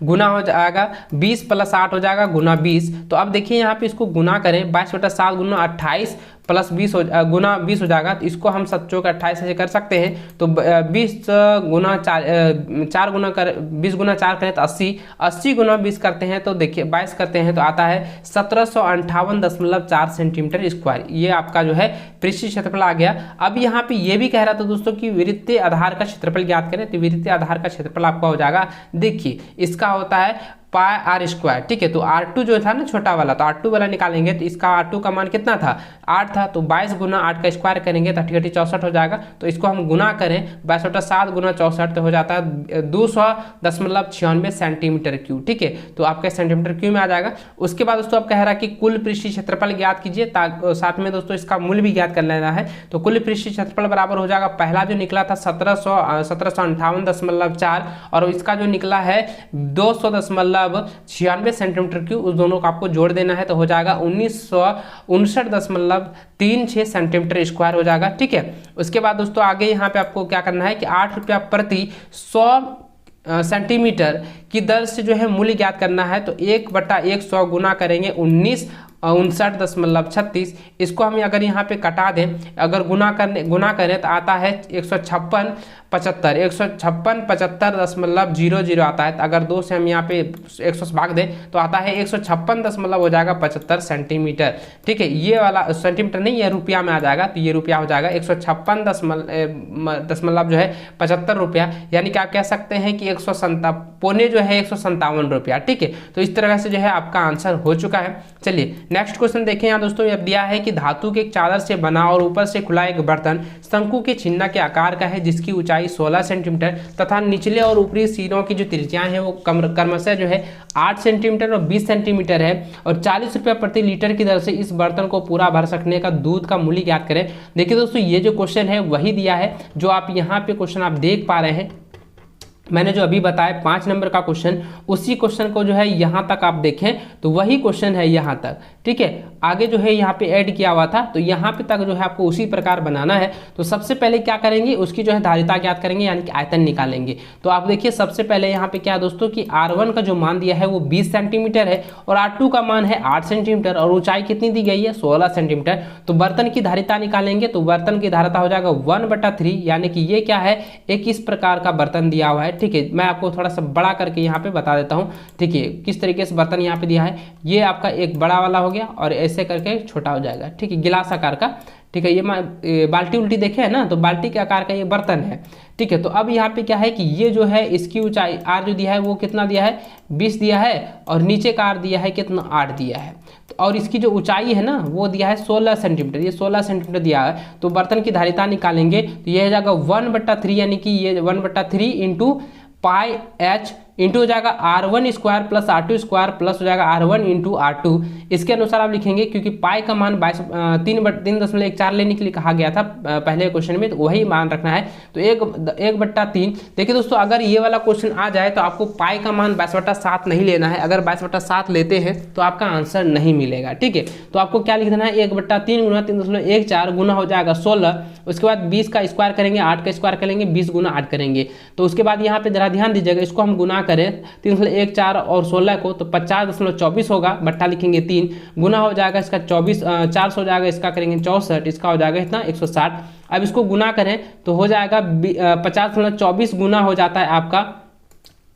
गुना हो जाएगा 20 प्लस 8 हो जाएगा गुना 20। तो अब देखिए यहाँ पे इसको गुना करें, 22/7 गुना 28 प्लस 20 गुना 20 हो जाएगा। तो इसको हम 7 चौक 28 से कर सकते हैं। तो 20 गुना 4 गुना कर 20 गुना 4 करें तो 80 गुना 20 करते हैं तो देखिए 22 करते हैं तो आता है 1758.4 सेंटीमीटर स्क्वायर। ये आपका जो है पृष्ठीय क्षेत्रफल आ गया। अब यहाँ पे ये भी कह रहा था दोस्तों कि वृत्तीय आधार का क्षेत्रफल ज्ञात करें। तो वृत्तीय आधार का क्षेत्रफल आपका हो जाएगा, देखिए इसका होता है पाई आर स्क्वायर। ठीक है, तो R2 जो था ना छोटा वाला, तो R2 वाला निकालेंगे तो इसका R2 का मान कितना था 8 था। तो 22 गुना 8 का स्क्वायर करेंगे तो 64 हो जाएगा। तो इसको हम गुना करें 22/7 गुना 64 तो हो जाता है 200.96 सेंटीमीटर क्यूब। ठीक है, तो आपके सेंटीमीटर क्यूब में आ जाएगा। उसके बाद दोस्तों आप कह रहा है कि कुल पृष्ठीय क्षेत्रफल ज्ञात कीजिए, साथ में दोस्तों इसका मूल्य भी ज्ञात कर लेना है। तो कुल पृष्ठीय क्षेत्रफल बराबर हो जाएगा, पहला जो निकला था 1758.4 और इसका जो निकला है 200.96 सेंटीमीटर क्यूब, उस दोनों को आपको जोड़ देना है तो हो जाएगा 1959.36 सेंटीमीटर स्क्वायर हो जाएगा। ठीक है, उसके बाद दोस्तों आगे यहाँ पे आपको क्या करना है कि 8 रुपया प्रति 100 सेंटीमीटर की दर से जो है मूल्य ज्ञात करना है। तो 1/100 गुना करेंगे 59.36। इसको हम अगर यहाँ पे कटा दें, अगर गुना करें तो आता है 156.75 आता है। तो अगर 2 से हम यहाँ पे 100 से भाग दें तो आता है 156 हो जाएगा 75 सेंटीमीटर। ठीक है, ये वाला सेंटीमीटर नहीं, ये रुपया में आ जाएगा। तो ये रुपया हो जाएगा 156 जो है 75 रुपया, यानी कि आप कह सकते हैं कि 157 जो है 157 रुपया। ठीक है, तो इस तरह से जो है आपका आंसर हो चुका है। चलिए नेक्स्ट क्वेश्चन देखें। यहाँ दोस्तों ये दिया है कि धातु के एक चादर से बना और ऊपर से खुला एक बर्तन शंकु के चिन्ह के आकार का है, जिसकी ऊंचाई 16 सेंटीमीटर तथा निचले और ऊपरी सिरों की जो त्रिज्याएं हैं वो क्रमशः जो है 8 सेंटीमीटर और 20 सेंटीमीटर है, और 40 रुपया प्रति लीटर की दर से इस बर्तन को पूरा भर सकने का दूध का मूल्य ज्ञात करें। देखिए दोस्तों ये जो क्वेश्चन है वही दिया है जो आप यहाँ पे क्वेश्चन आप देख पा रहे हैं। मैंने जो अभी बताया 5 नंबर का क्वेश्चन, उसी क्वेश्चन को जो है यहाँ तक आप देखें तो वही क्वेश्चन है यहाँ तक। ठीक है, आगे जो है यहाँ पे ऐड किया हुआ था, तो यहाँ पे तक जो है आपको उसी प्रकार बनाना है। तो सबसे पहले क्या करेंगे, उसकी जो है धारिता ज्ञात करेंगे, यानी कि आयतन निकालेंगे। तो आप देखिए सबसे पहले यहाँ पे क्या है दोस्तों कि R1 का जो मान दिया है वो 20 सेंटीमीटर है और R2 का मान है 8 सेंटीमीटर और ऊंचाई कितनी दी गई है 16 सेंटीमीटर। तो बर्तन की धारिता निकालेंगे, तो बर्तन की धारिता हो जाएगा 1/3, यानी कि ये क्या है, एक इस प्रकार का बर्तन दिया हुआ है। ठीक है, मैं आपको थोड़ा सा बड़ा करके यहाँ पे बता देता हूँ। ठीक है, किस तरीके से बर्तन यहाँ पे दिया है, ये आपका एक बड़ा वाला हो गया और ऐसे करके छोटा हो जाएगा। ठीक है, गिलास आकार का। ठीक है, ये बाल्टी उल्टी देखे है ना, तो बाल्टी के आकार का ये बर्तन है। ठीक है, तो अब यहाँ पे क्या है कि ये जो है इसकी ऊंचाई आर जो दिया है वो कितना दिया है 20 दिया है, और नीचे का आर दिया है कितना 8 दिया है, और इसकी जो ऊंचाई है ना वो दिया है 16 सेंटीमीटर, ये 16 सेंटीमीटर दिया है। तो बर्तन की धारिता निकालेंगे तो ये हो जाएगा 1/3, यानी कि ये 1/3 इंटू पाई एच इंटू हो जाएगा R1 square plus R2 square plus हो जाएगा R1 इंटू R2। इसके अनुसार आप लिखेंगे, क्योंकि पाई का मान 3.14 लेने के लिए कहा गया था पहले क्वेश्चन में, तो वही मान रखना है। तो 1/3। देखिए दोस्तों, अगर ये वाला क्वेश्चन आ जाए तो आपको पाई का मान 22/7 नहीं लेना है। अगर 22/7 लेते हैं तो आपका आंसर नहीं मिलेगा, ठीक है। तो आपको क्या लिख देना है, 1/3 गुना 3.14 गुना हो जाएगा 16। उसके बाद 20 का स्क्वायर करेंगे, 8 का स्क्वायर करेंगे, 20 गुना 8 करेंगे। तो उसके बाद यहाँ पे जरा ध्यान दीजिएगा, इसको हम गुना करें 3.14 और 16 को, तो 50.24 होगा, बट्टा लिखेंगे 3, गुना हो जाएगा इसका 24, 400 हो जाएगा, इसका करेंगे 64, इसका हो जाएगा इतना 160। अब इसको गुना करें तो हो जाएगा 50.24 गुना हो जाता है आपका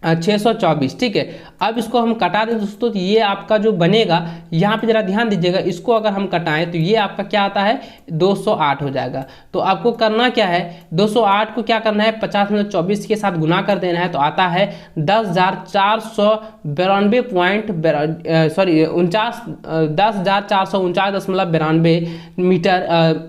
624, ठीक है। अब इसको हम कटा दें दोस्तों, तो ये आपका जो बनेगा, यहाँ पे जरा ध्यान दीजिएगा, इसको अगर हम कटाएं तो ये आपका क्या आता है 208 हो जाएगा। तो आपको करना क्या है, 208 को क्या करना है 50.24 के साथ गुना कर देना है, तो आता है 10,449.92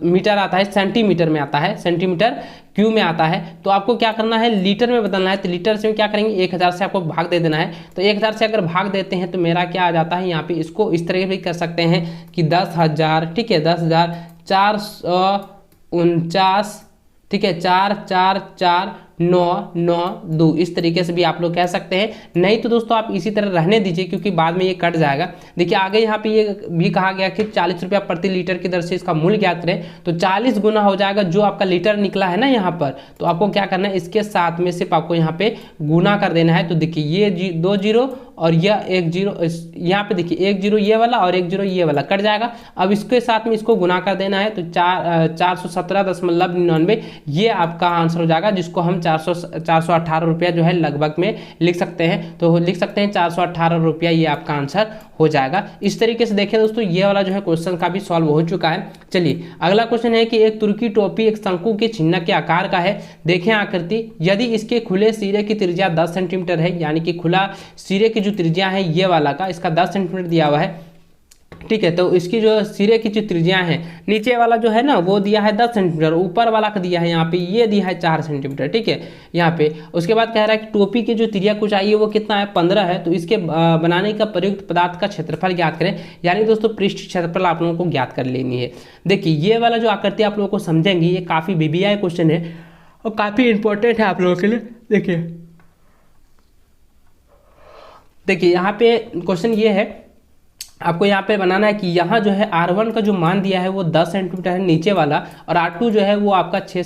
मीटर आता है, सेंटीमीटर में आता है, सेंटीमीटर क्यू में आता है। तो आपको क्या करना है, लीटर में बदलना है। तो लीटर से क्या करेंगे, 1000 से आपको भाग दे देना है। तो 1000 से अगर भाग देते हैं तो मेरा क्या आ जाता है, यहाँ पे इसको इस तरह भी कर सकते हैं कि 10,000, ठीक है, 10,449, ठीक है, 444,992, इस तरीके से भी आप लोग कह सकते हैं। नहीं तो दोस्तों आप इसी तरह रहने दीजिए, क्योंकि बाद में ये कट जाएगा। देखिए आगे यहाँ पे ये भी कहा गया कि 40 रुपया प्रति लीटर की दर से इसका मूल्य ज्ञात करें। तो 40 गुना हो जाएगा जो आपका लीटर निकला है ना यहाँ पर, तो आपको क्या करना है, इसके साथ में सिर्फ आपको यहाँ पे गुना कर देना है। तो देखिए ये 2 जीरो और यह 1 जीरो, यहाँ पे देखिए 1 जीरो ये वाला और 1 जीरो ये वाला कट जाएगा। अब इसके साथ में इसको गुना कर देना है, तो 417.99 ये आपका आंसर हो जाएगा, जिसको हम 418 रुपया जो है लगभग में लिख सकते हैं। तो लिख सकते हैं 418 रुपया, ये आपका आंसर हो जाएगा। इस तरीके से देखिए दोस्तों, ये वाला जो है क्वेश्चन का भी सॉल्व हो चुका है। चलिए अगला क्वेश्चन है कि एक तुर्की टोपी एक शंकु के चिन्ह के आकार का है। देखें आकृति, यदि इसके खुले सिरे की त्रिज्या 10 सेंटीमीटर है, यानी कि खुला सिरे की जो त्रिज्या है ये वाला का, इसका 10 सेंटीमीटर दिया हुआ है, ठीक है। तो इसकी जो सिरे की जो त्रिज्या है, नीचे वाला जो है ना वो दिया है 10 सेंटीमीटर, ऊपर वाला का दिया है यहाँ पे ये दिया है 4 सेंटीमीटर, ठीक है यहाँ पे। उसके बाद कह रहा है कि टोपी की जो त्रिज्या को चाहिए वो कितना है 15 है। तो इसके बनाने का प्रयुक्त पदार्थ का क्षेत्रफल ज्ञात करें, यानी दोस्तों पृष्ठ क्षेत्रफल आप लोगों को ज्ञात कर लेनी है। देखिए ये वाला जो आकृति आप लोगों को समझेंगे, ये काफ़ी VBI क्वेश्चन है और काफ़ी इंपॉर्टेंट है आप लोगों के लिए। देखिए यहाँ पे क्वेश्चन ये है, आपको यहाँ पे बनाना है कि यहाँ जो है R1 का जो मान दिया है वो 10 सेंटीमीटर है नीचे वाला, और R2 जो है वो आपका 4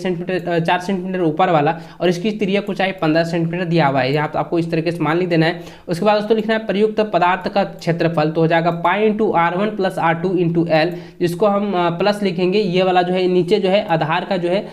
सेंटीमीटर ऊपर वाला, और इसकी त्रिज्या कुछ 15 सेंटीमीटर दिया हुआ है। यहाँ तो आपको इस तरीके से मान लिख देना है। उसके बाद दोस्तों लिखना है प्रयुक्त पदार्थ का क्षेत्रफल, तो हो जाएगा pi into R1 plus R2 into L, जिसको हम प्लस लिखेंगे। ये वाला जो है नीचे जो है आधार का जो है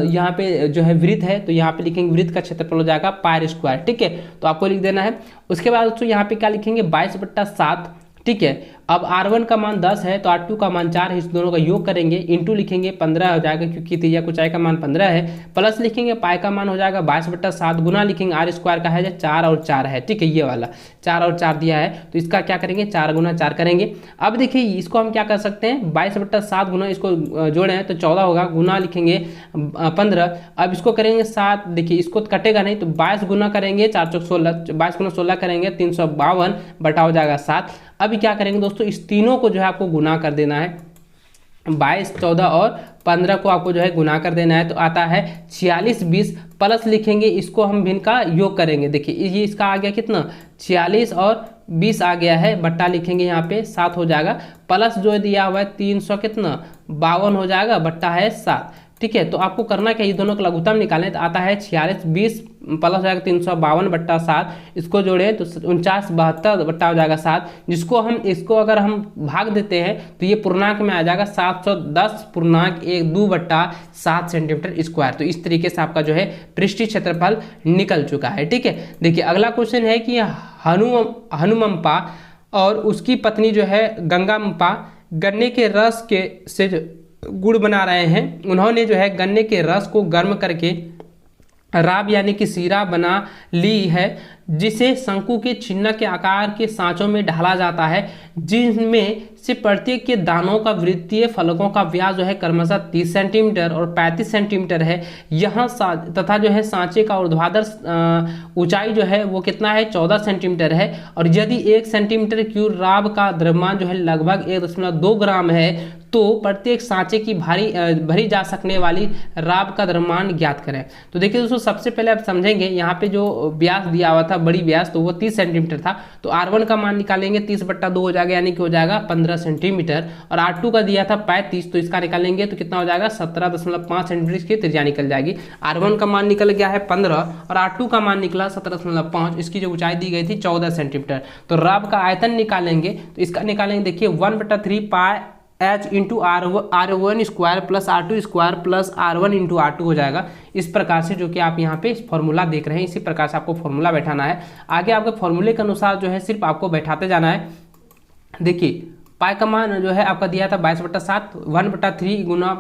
यहाँ पे जो है वृत्त है, तो यहाँ पे लिखेंगे वृत्त का क्षेत्रफल हो जाएगा पाई स्क्वायर, ठीक है। तो आपको लिख देना है। उसके बाद दोस्तों यहाँ पे क्या लिखेंगे 22/7, ठीक है। अब R1 का मान 10 है तो R2 का मान 4 है, इस दोनों का योग करेंगे, इंटू लिखेंगे 15 हो जाएगा, क्योंकि त्रिज्या कुचाई का मान 15 है, प्लस लिखेंगे पाई का मान हो जाएगा 22/7, गुना लिखेंगे R स्क्वायर का है 4 और 4 है, ठीक है। ये वाला 4 और 4 दिया है, तो इसका क्या करेंगे 4 गुना 4 करेंगे। अब देखिए इसको हम क्या कर सकते हैं, 22/7 गुना इसको जोड़ें तो 14 होगा, गुना लिखेंगे 15। अब इसको करेंगे 7, देखिए इसको कटेगा नहीं, तो 22 गुना करेंगे 4 चौक 16, 22 गुना 16 करेंगे 352 बटा हो जाएगा 7। अभी क्या करेंगे दोस्तों, इस तीनों को जो है आपको गुना कर देना है, 22, 14 और 15 को आपको जो है गुना कर देना है, तो आता है 46, 20, प्लस लिखेंगे, इसको हम भिन्न का योग करेंगे। देखिए ये इसका आ गया कितना 46 और 20 आ गया है, बट्टा लिखेंगे यहाँ पे 7 हो जाएगा, प्लस जो दिया हुआ है 352 हो जाएगा, बट्टा है 7, ठीक है। तो आपको करना क्या, ये दोनों का लघुत्तम निकालें, तो आता है 46, 20 प्लस हो जाएगा 352/7, इसको जोड़ें तो 49/72 बट्टा हो जाएगा 7, जिसको हम इसको अगर हम भाग देते हैं तो ये पूर्णांक में आ जाएगा 710.12/7 सेंटीमीटर स्क्वायर। तो इस तरीके से आपका जो है पृष्ठीय क्षेत्रफल निकल चुका है, ठीक है। देखिए अगला क्वेश्चन है कि हनुमंपा और उसकी पत्नी जो है गंगामपा गन्ने के रस से गुड़ बना रहे हैं। उन्होंने जो है गन्ने के रस को गर्म करके राब यानी कि सिरा बना ली है, जिसे शंकु के चिन्ह के आकार के सांचों में ढाला जाता है, जिनमें से प्रत्येक के दानों का वृत्तीय फलकों का व्यास जो है क्रमशः 30 सेंटीमीटर और 35 सेंटीमीटर है। यहाँ तथा जो है सांचे का ऊर्ध्वाधर ऊंचाई जो है वो कितना है 14 सेंटीमीटर है। और यदि 1 सेंटीमीटर क्यूब राब का द्रव्यमान जो है लगभग 1.2 ग्राम है, तो प्रत्येक सांचे की भरी जा सकने वाली राब का द्रव्यमान ज्ञात करें। तो देखिए दोस्तों, सबसे पहले आप समझेंगे यहाँ पे जो व्यास दिया हुआ था बड़ी व्यास, तो वो 30 सेंटीमीटर था, तो R1 का मान निकालेंगे 30/2 हो जाएगा, यानी कि हो जाएगा 15 सेंटीमीटर। और R2 का दिया था 35, तो इसका निकालेंगे तो कितना हो जाएगा 17.5 सेंटीमीटर की त्रिज्या निकल जाएगी। R1 का मान निकल गया है 15 और R2 का मान निकला 17.5, इसकी जो ऊंचाई दी गई थी 14 सेंटीमीटर। तो राब का आयतन निकालेंगे, तो इसका निकालेंगे देखिए 1/3 पाई H into R1 square plus R2 square plus R1 into R2 हो जाएगा। इस प्रकार से जो कि आप यहाँ पे फॉर्मूला देख रहे हैं, इसी प्रकार से आपको फॉर्मूला बैठाना है। आगे आपके फॉर्मूले के अनुसार जो है सिर्फ आपको बैठाते जाना है। देखिए पाई का मान जो है आपका दिया था 22/7, 1/3 गुना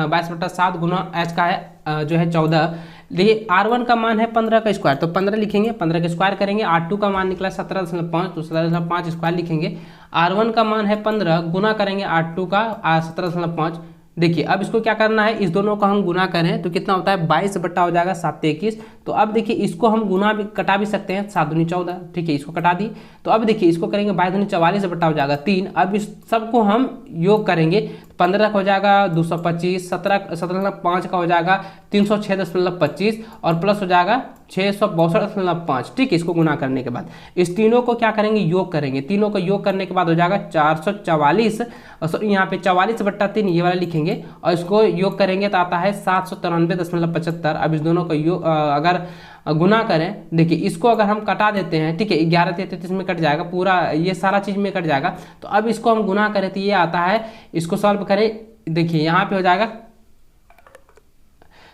22/7 गुना H का है जो है 14। देखिए R1 का मान है 15 का स्क्वायर, तो 15 लिखेंगे, 15 का स्क्वायर करेंगे। R2 का मान निकला 17.5, तो 17.5 स्क्वायर लिखेंगे। R1 का मान है 15, गुना करेंगे R2 का 17.5। देखिए अब इसको क्या करना है, इस दोनों को हम गुना करें तो कितना होता है 22 बट्टा हो जाएगा 7×21। तो अब देखिए इसको हम गुना भी कटा भी सकते हैं, 7×2 14, ठीक है, इसको कटा दी। तो अब देखिए इसको करेंगे 22×2 44 बट्टा हो जाएगा 3। अब इस सबको हम योग करेंगे, 15 का हो जाएगा 225, 17.5 का हो जाएगा 306.25 और प्लस हो जाएगा 662.5, ठीक है। इसको गुना करने के बाद इस तीनों को क्या करेंगे, योग करेंगे। तीनों को योग करने के बाद हो जाएगा 444, और यहाँ पे 44/3 ये वाला लिखेंगे और इसको योग करेंगे तो आता है 793.75। अब इस दोनों को योग अगर गुना करें, देखिए इसको अगर हम कटा देते हैं, ठीक है, 11×33 में कट जाएगा, पूरा ये सारा चीज में कट जाएगा। तो अब इसको हम गुना करें तो ये आता है, इसको सॉल्व करें, देखिए यहाँ पे हो जाएगा,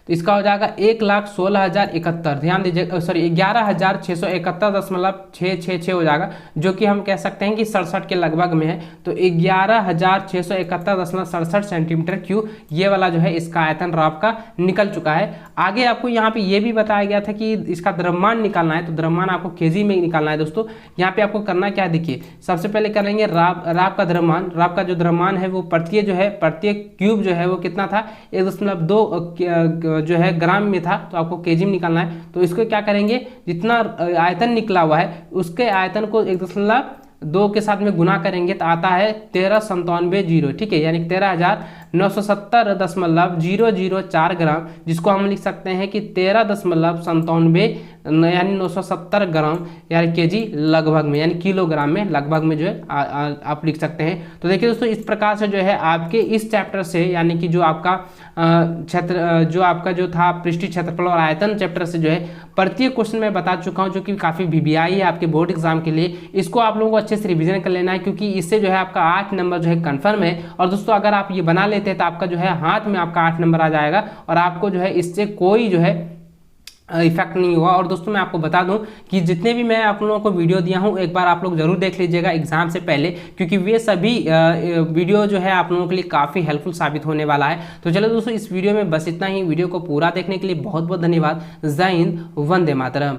तो इसका हो जाएगा 1,16,071, ध्यान दीजिए, सॉरी 11,671.666 हो जाएगा, जो कि हम कह सकते हैं कि 67 के लगभग में है। तो 11,671.67 सेंटीमीटर क्यूब ये वाला जो है इसका आयतन राब का निकल चुका है। आगे आपको यहाँ पे ये भी बताया गया था कि इसका द्रव्यमान निकालना है, तो द्रव्यमान आपको केजी में निकालना है। दोस्तों यहाँ पे आपको करना क्या है, देखिए सबसे पहले करेंगे राब का द्रव्यमान। राब का जो द्रव्यमान है वो प्रत्येक क्यूब जो है वो कितना था, 1.2 जो है ग्राम में था, तो आपको केजी में निकालना है। तो इसको क्या करेंगे, जितना आयतन निकला हुआ है उसके आयतन को 1.2 के साथ में गुना करेंगे तो आता है 1397 ठीक है, यानी 13,970.004 ग्राम, जिसको हम लिख सकते हैं कि 13.97 यानी 970 ग्राम यानी केजी लगभग में, यानी किलोग्राम में लगभग में जो है आप लिख सकते हैं। तो देखिए दोस्तों, इस प्रकार से जो है आपके इस चैप्टर से, यानी कि जो आपका क्षेत्र जो आपका जो था पृष्ठीय क्षेत्रफल और आयतन चैप्टर से जो है प्रत्येक क्वेश्चन मैं बता चुका हूं, जो कि काफ़ी VBI है आपके बोर्ड एग्जाम के लिए। इसको आप लोगों को अच्छे से रिवीजन कर लेना है, क्योंकि इससे जो है आपका 8 नंबर जो है कंफर्म है। और दोस्तों अगर आप ये बना लेते हैं तो आपका जो है हाथ में आपका 8 नंबर आ जाएगा और आपको जो है इससे कोई जो है इफेक्ट नहीं हुआ। और दोस्तों मैं आपको बता दूं कि जितने भी मैं आप लोगों को वीडियो दिया हूं, एक बार आप लोग जरूर देख लीजिएगा एग्जाम से पहले, क्योंकि वे सभी वीडियो जो है आप लोगों के लिए काफ़ी हेल्पफुल साबित होने वाला है। तो चलो दोस्तों, इस वीडियो में बस इतना ही। वीडियो को पूरा देखने के लिए बहुत बहुत धन्यवाद। जय हिंद, वंदे मातरम।